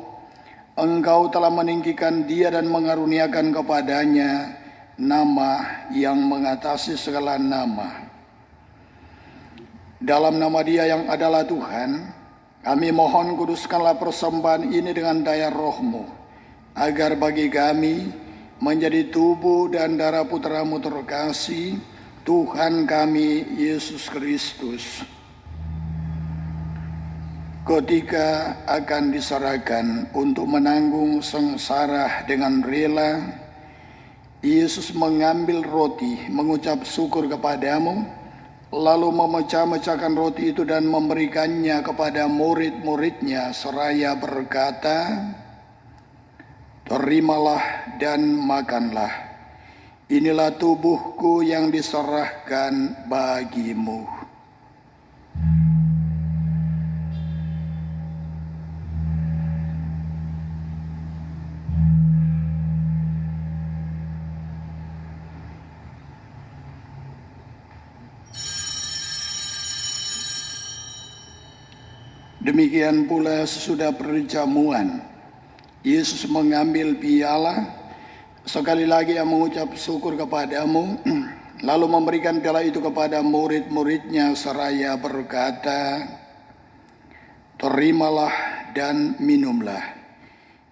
Engkau telah meninggikan Dia dan mengaruniakan kepadanya nama yang mengatasi segala nama. Dalam nama Dia yang adalah Tuhan, kami mohon kuduskanlah persembahan ini dengan daya Roh-Mu, agar bagi kami menjadi tubuh dan darah Putra-Mu terkasih, Tuhan kami Yesus Kristus. Ketika akan diserahkan untuk menanggung sengsara dengan rela, Yesus mengambil roti, mengucap syukur kepadamu, lalu memecah-mecahkan roti itu dan memberikannya kepada murid-muridnya seraya berkata, "Terimalah dan makanlah. Inilah tubuhku yang diserahkan bagimu." Demikian pula sesudah perjamuan, Yesus mengambil piala, sekali lagi Ia mengucap syukur kepadamu, lalu memberikan piala itu kepada murid-muridnya seraya berkata, "Terimalah dan minumlah.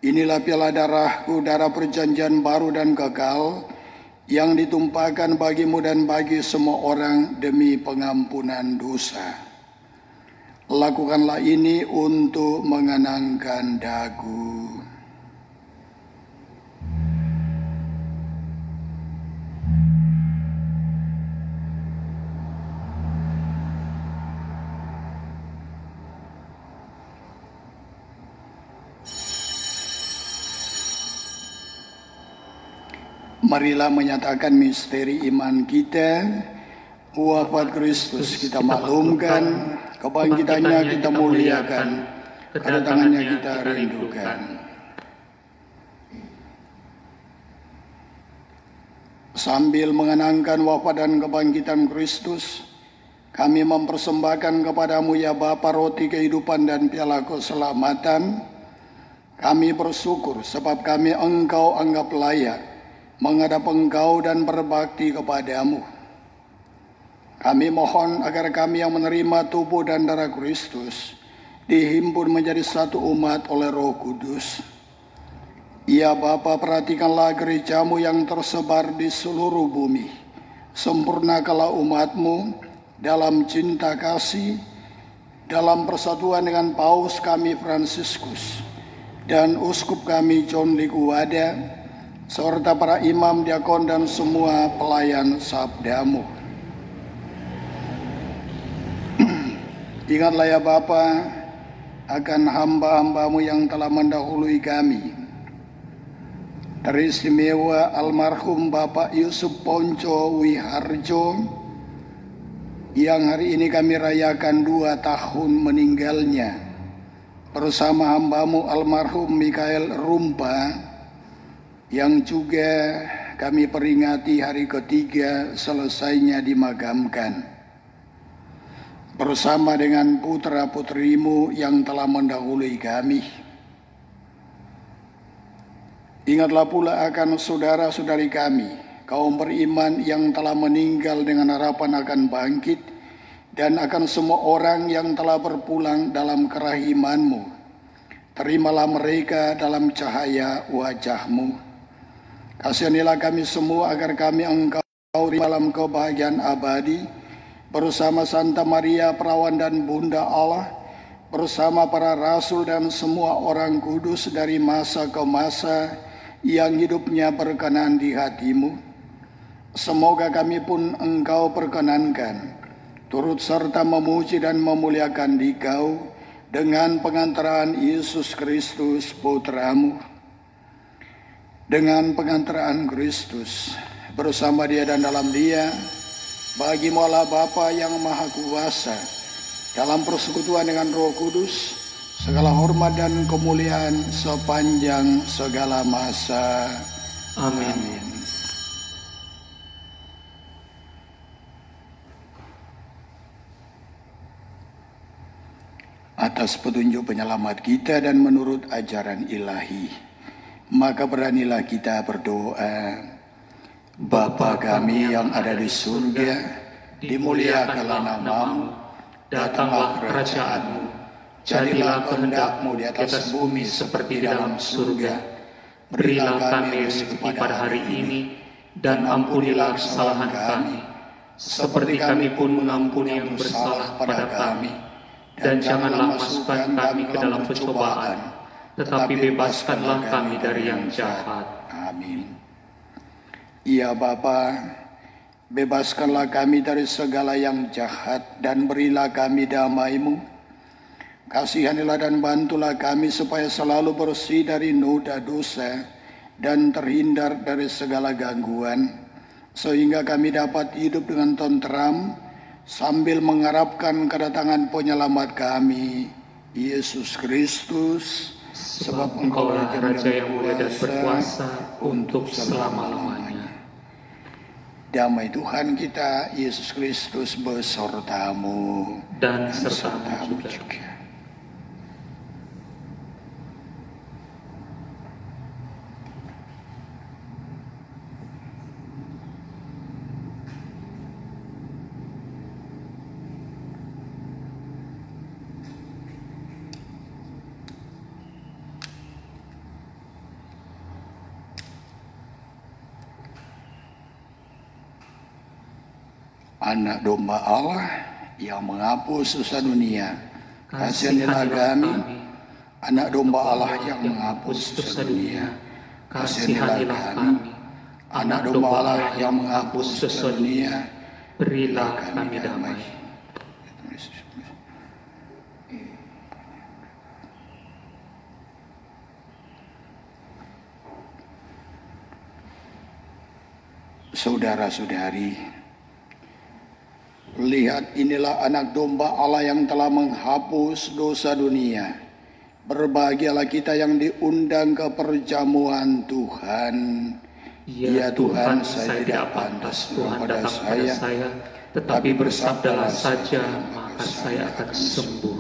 Inilah piala darahku, darah perjanjian baru dan kekal, yang ditumpahkan bagimu dan bagi semua orang demi pengampunan dosa. Lakukanlah ini untuk mengenangkan daku." Marilah menyatakan misteri iman kita. Wafat Kristus kita maklumkan, kebangkitannya kita muliakan, kedatangannya kita rindukan. Sambil mengenangkan wafat dan kebangkitan Kristus, kami mempersembahkan kepadamu ya Bapa roti kehidupan dan piala keselamatan. Kami bersyukur sebab kami Engkau anggap layak menghadap Engkau dan berbakti kepadamu. Kami mohon agar kami yang menerima tubuh dan darah Kristus dihimpun menjadi satu umat oleh Roh Kudus. Ya Bapa, perhatikanlah gerejamu yang tersebar di seluruh bumi. Sempurnakanlah umatmu dalam cinta kasih, dalam persatuan dengan Paus kami Fransiskus dan Uskup kami John Likuwada, serta para imam, diakon dan semua pelayan sabdamu. Ingatlah ya Bapa akan hamba-hambamu yang telah mendahului kami, teristimewa almarhum Bapak Yusuf Ponco Wiharjo yang hari ini kami rayakan 2 tahun meninggalnya, bersama hambamu almarhum Mikael Rumpa yang juga kami peringati hari ketiga selesainya dimakamkan, bersama dengan putra-putrimu yang telah mendahului kami. Ingatlah pula akan saudara-saudari kami, kaum beriman yang telah meninggal dengan harapan akan bangkit, dan akan semua orang yang telah berpulang dalam kerahiman-Mu. Terimalah mereka dalam cahaya wajah-Mu. Kasihanilah kami semua agar kami Engkau dalam kebahagiaan abadi, bersama Santa Maria Perawan dan Bunda Allah, bersama para rasul dan semua orang kudus dari masa ke masa, yang hidupnya berkenan di hatimu. Semoga kami pun Engkau perkenankan, turut serta memuji dan memuliakan Dikau dengan pengantaraan Yesus Kristus Putramu. Dengan pengantaraan Kristus, bersama Dia dan dalam Dia, bagi Allah Bapa yang Maha Kuasa, dalam persekutuan dengan Roh Kudus, segala hormat dan kemuliaan sepanjang segala masa. Amin. Atas petunjuk penyelamat kita dan menurut ajaran ilahi, maka beranilah kita berdoa. Bapa kami yang ada di surga, dimuliakanlah namamu, datanglah kerajaan-Mu, jadilah kehendak-Mu di atas bumi seperti di dalam surga. Berilah kami rezeki pada hari ini, dan ampunilah kesalahan kami, seperti kami pun mengampuni yang bersalah pada kami. Dan janganlah masukkan kami ke dalam pencobaan, tetapi bebaskanlah kami dari yang jahat. Amin. Ya Bapa, bebaskanlah kami dari segala yang jahat, dan berilah kami damai-Mu. Kasihanilah dan bantulah kami supaya selalu bersih dari noda dosa dan terhindar dari segala gangguan, sehingga kami dapat hidup dengan tentram sambil mengharapkan kedatangan penyelamat kami, Yesus Kristus, sebab Engkaulah Raja yang mulia dan berkuasa untuk selama-lamanya. Damai Tuhan kita, Yesus Kristus, besertamu dan sertamu juga. Anak domba Allah yang menghapus dosa dunia, kasihanilah kami. Anak domba Allah yang menghapus dosa dunia, kasihanilah kami. Anak domba Allah yang menghapus dosa dunia, berilah kami damai. Saudara-saudari, lihat, inilah anak domba Allah yang telah menghapus dosa dunia. Berbahagialah kita yang diundang ke perjamuan Tuhan. Ya Tuhan, saya tidak pantas Tuhan datang pada saya, tetapi bersabdalah saja, maka saya akan sembuh.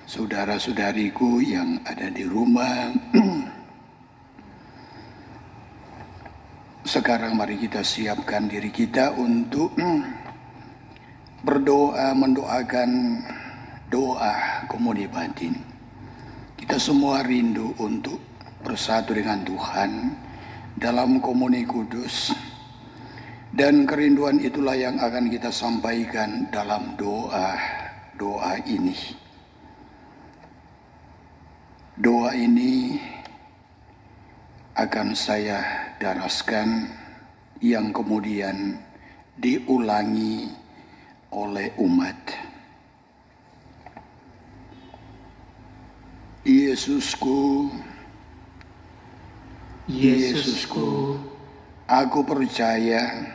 Saudara-saudariku yang ada di rumah, sekarang mari kita siapkan diri kita untuk berdoa, mendoakan doa komuni batin. Kita semua rindu untuk bersatu dengan Tuhan dalam komuni kudus, dan kerinduan itulah yang akan kita sampaikan dalam doa ini. Doa ini akan saya daraskan, yang kemudian diulangi oleh umat. Yesusku, Yesusku, aku percaya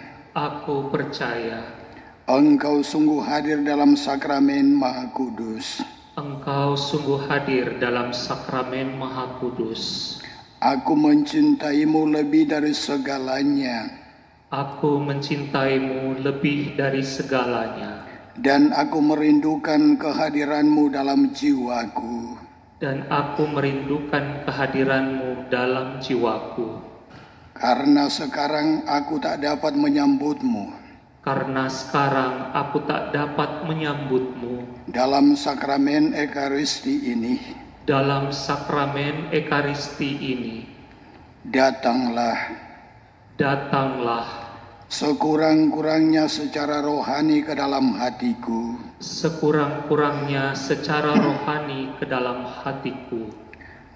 Engkau sungguh hadir dalam sakramen Maha Kudus. Engkau sungguh hadir dalam sakramen Maha Kudus. Aku mencintaimu lebih dari segalanya. Aku mencintaimu lebih dari segalanya. Dan aku merindukan kehadiranmu dalam jiwaku. Dan aku merindukan kehadiranmu dalam jiwaku. Karena sekarang aku tak dapat menyambutmu. Karena sekarang aku tak dapat menyambutmu Dalam sakramen Ekaristi ini. dalam sakramen Ekaristi ini. Datanglah sekurang-kurangnya secara rohani ke dalam hatiku. Sekurang-kurangnya secara rohani ke dalam hatiku.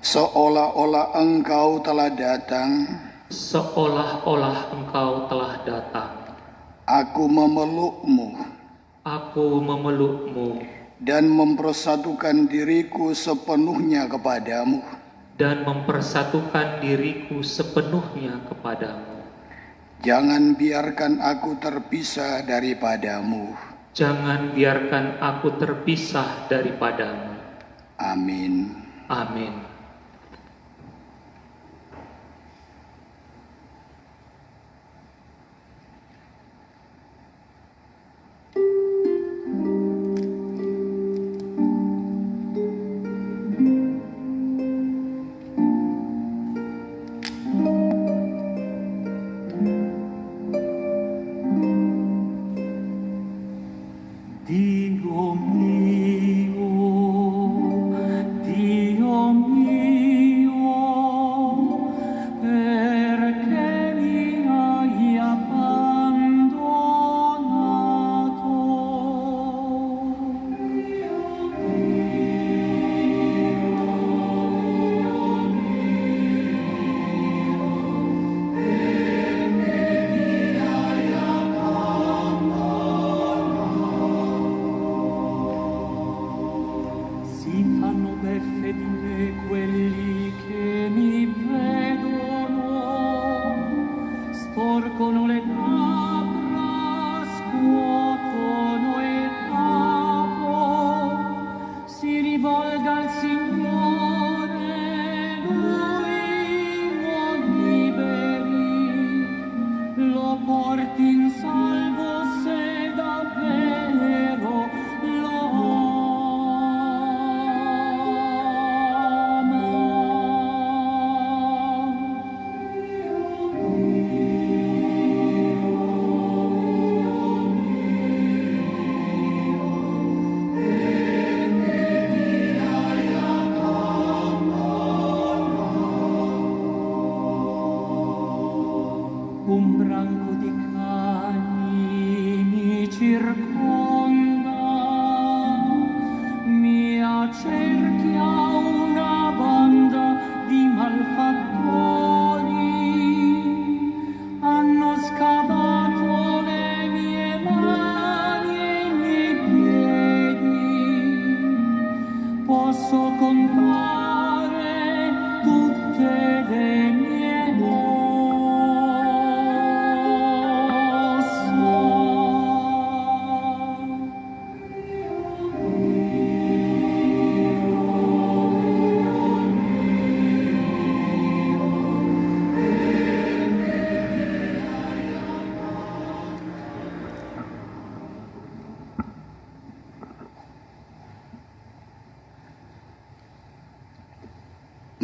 Seolah-olah Engkau telah datang. Seolah-olah Engkau telah datang. Aku memelukmu Aku memelukmu dan mempersatukan diriku sepenuhnya kepadamu. dan mempersatukan diriku sepenuhnya kepadamu. Jangan biarkan aku terpisah daripadamu. Jangan biarkan aku terpisah daripadamu. Amin. Amin. Dio mio, perché mi hai abbandonato? Si fanno beffe di me quelli che mi vedono, storcono le labbra, scuotono il capo, si rivolga al Signore, Lui lo liberi, lo porti in salvo se davvero lo Un branco di cani mi circonda, mi accerchia una banda di malfattori. Hanno scavato le mie mani e i miei piedi. Posso contare tutte le mie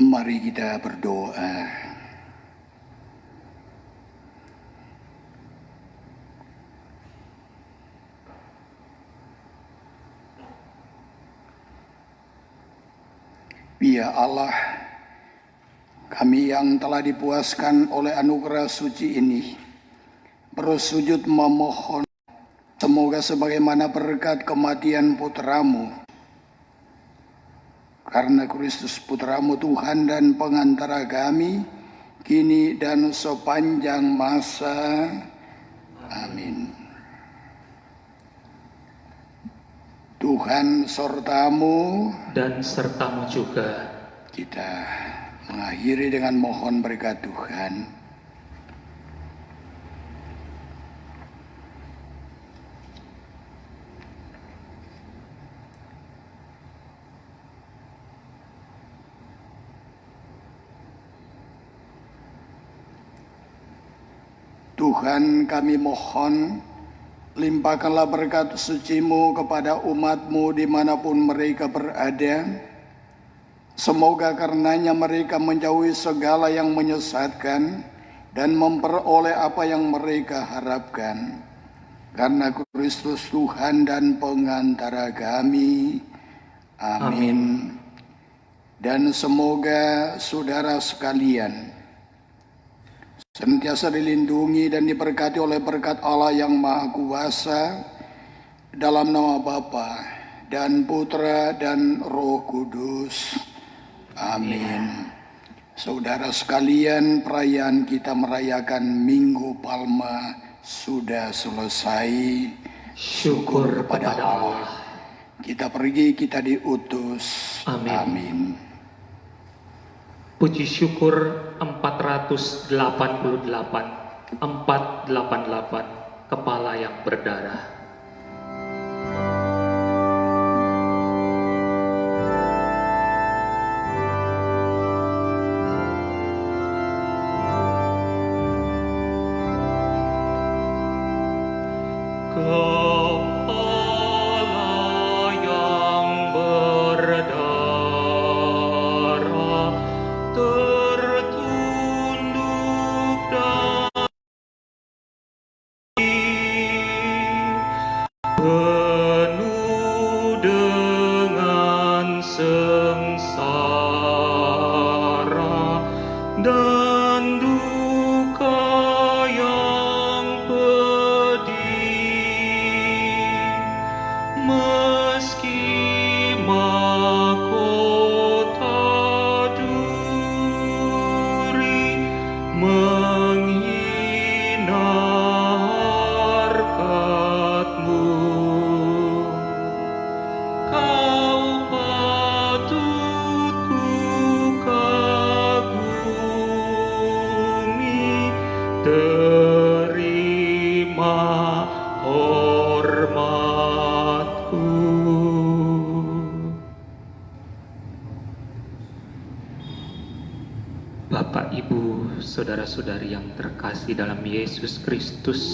Mari kita berdoa. Ya Allah, kami yang telah dipuaskan oleh anugerah suci ini, bersujud memohon, semoga sebagaimana berkat kematian putramu, karena Kristus putramu Tuhan dan pengantara kami, kini dan sepanjang masa. Amin. Tuhan sertamu. dan sertamu juga. Kita mengakhiri dengan mohon berkat Tuhan. Tuhan, kami mohon, limpahkanlah berkat suci-Mu kepada umat-Mu dimanapun mereka berada. Semoga karenanya mereka menjauhi segala yang menyesatkan dan memperoleh apa yang mereka harapkan. Karena Kristus Tuhan dan pengantara kami. Amin. Dan semoga saudara sekalian senantiasa dilindungi dan diberkati oleh berkat Allah yang Maha Kuasa, dalam nama Bapa dan Putra dan Roh Kudus. Amin. Saudara sekalian, perayaan kita merayakan Minggu Palma sudah selesai. Syukur kepada Allah. Kita pergi, kita diutus. Amin. Amin. Puji syukur 488, 488, kepala yang berdarah. Bapak, Ibu, saudara-saudari yang terkasih dalam Yesus Kristus,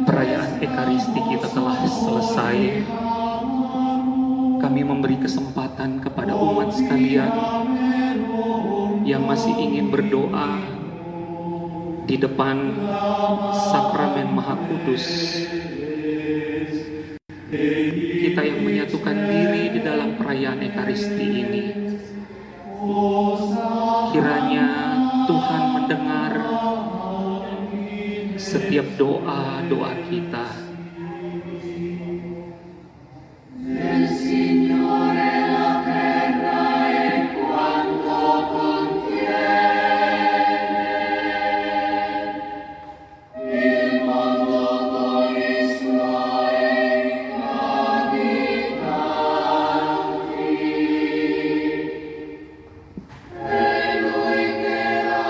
perayaan Ekaristi kita telah selesai. Kami memberi kesempatan kepada umat sekalian yang masih ingin berdoa di depan sakramen Maha Kudus. Kita yang menyatukan diri di dalam perayaan Ekaristi ini, kiranya Tuhan mendengar setiap doa-doa kita.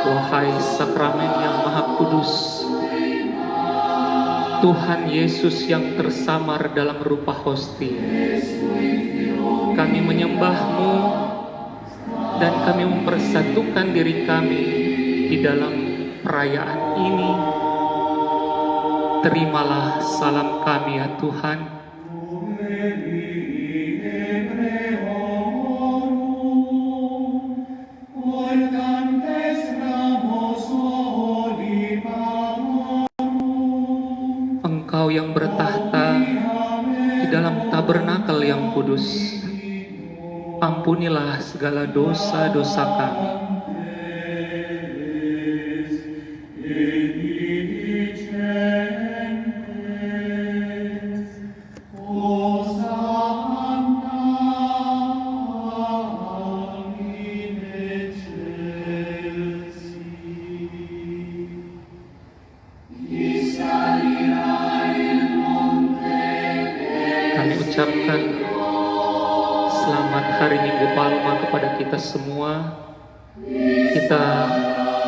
Wahai sakramen yang Maha Kudus, Tuhan Yesus yang tersamar dalam rupa hosti, kami menyembah-Mu dan kami mempersatukan diri kami di dalam perayaan ini. Terimalah salam kami ya Tuhan. Engkau yang bertahta di dalam tabernakel yang kudus, ampunilah segala dosa-dosa kami. Hari Minggu Palma kepada kita semua. Kita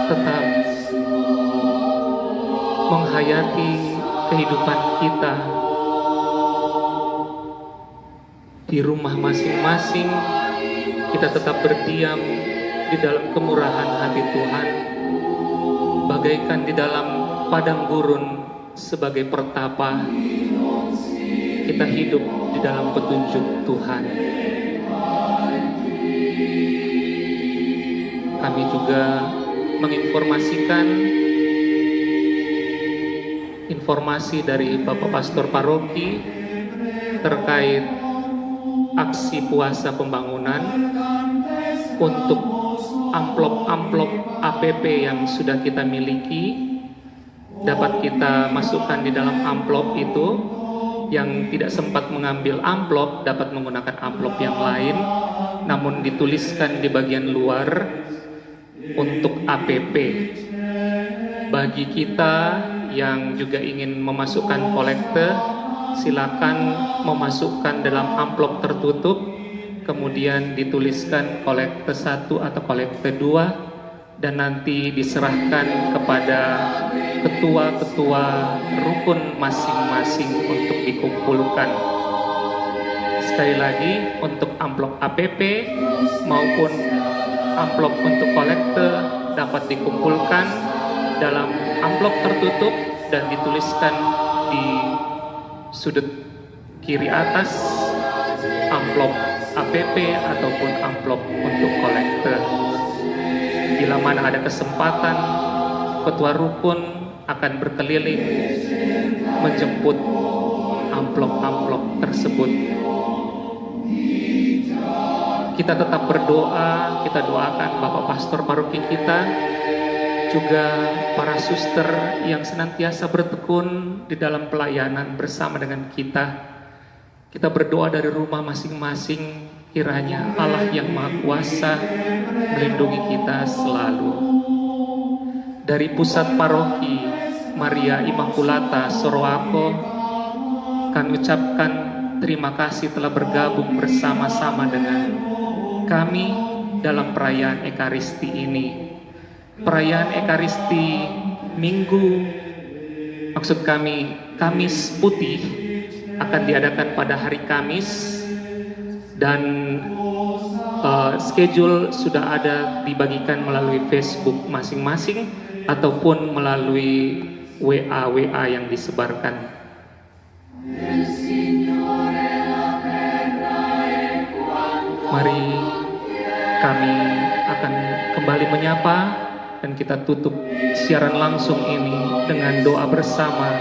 tetap menghayati kehidupan kita di rumah masing-masing. Kita tetap berdiam di dalam kemurahan hati Tuhan, bagaikan di dalam padang gurun sebagai pertapa. Kita hidup di dalam petunjuk Tuhan. Kami juga menginformasikan informasi dari Bapak Pastor Paroki terkait aksi puasa pembangunan untuk amplop-amplop APP yang sudah kita miliki. Dapat kita masukkan di dalam amplop itu. Yang tidak sempat mengambil amplop dapat menggunakan amplop yang lain, namun dituliskan di bagian luar untuk APP. Bagi kita yang juga ingin memasukkan kolekte, silakan memasukkan dalam amplop tertutup, kemudian dituliskan kolekte 1 atau kolekte 2, dan nanti diserahkan kepada ketua-ketua rukun masing-masing untuk dikumpulkan. Sekali lagi, untuk amplop APP maupun amplop untuk kolekte dapat dikumpulkan dalam amplop tertutup dan dituliskan di sudut kiri atas amplop APP ataupun amplop untuk kolekte. Bila mana ada kesempatan, ketua rukun akan berkeliling menjemput amplop-amplop tersebut. Kita tetap berdoa, kita doakan Bapak Pastor Paroki kita, juga para suster yang senantiasa bertekun di dalam pelayanan bersama dengan kita. Kita berdoa dari rumah masing-masing, kiranya Allah yang Maha Kuasa melindungi kita selalu. Dari pusat paroki Maria Immaculata Sorowako, kami ucapkan terima kasih telah bergabung bersama-sama dengan kami dalam perayaan Ekaristi ini. Perayaan Ekaristi Minggu, maksud kami Kamis Putih, akan diadakan pada hari Kamis, dan schedule sudah ada dibagikan melalui Facebook masing-masing ataupun melalui WA yang disebarkan. Mari kami akan kembali menyapa dan kita tutup siaran langsung ini dengan doa bersama.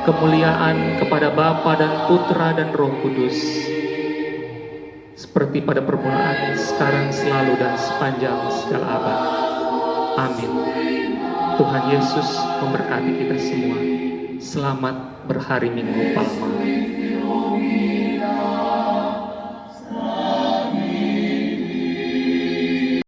Kemuliaan kepada Bapa dan Putra dan Roh Kudus, seperti pada permulaan, sekarang, selalu, dan sepanjang segala abad. Amin. Tuhan Yesus memberkati kita semua. Selamat berhari Minggu Palma.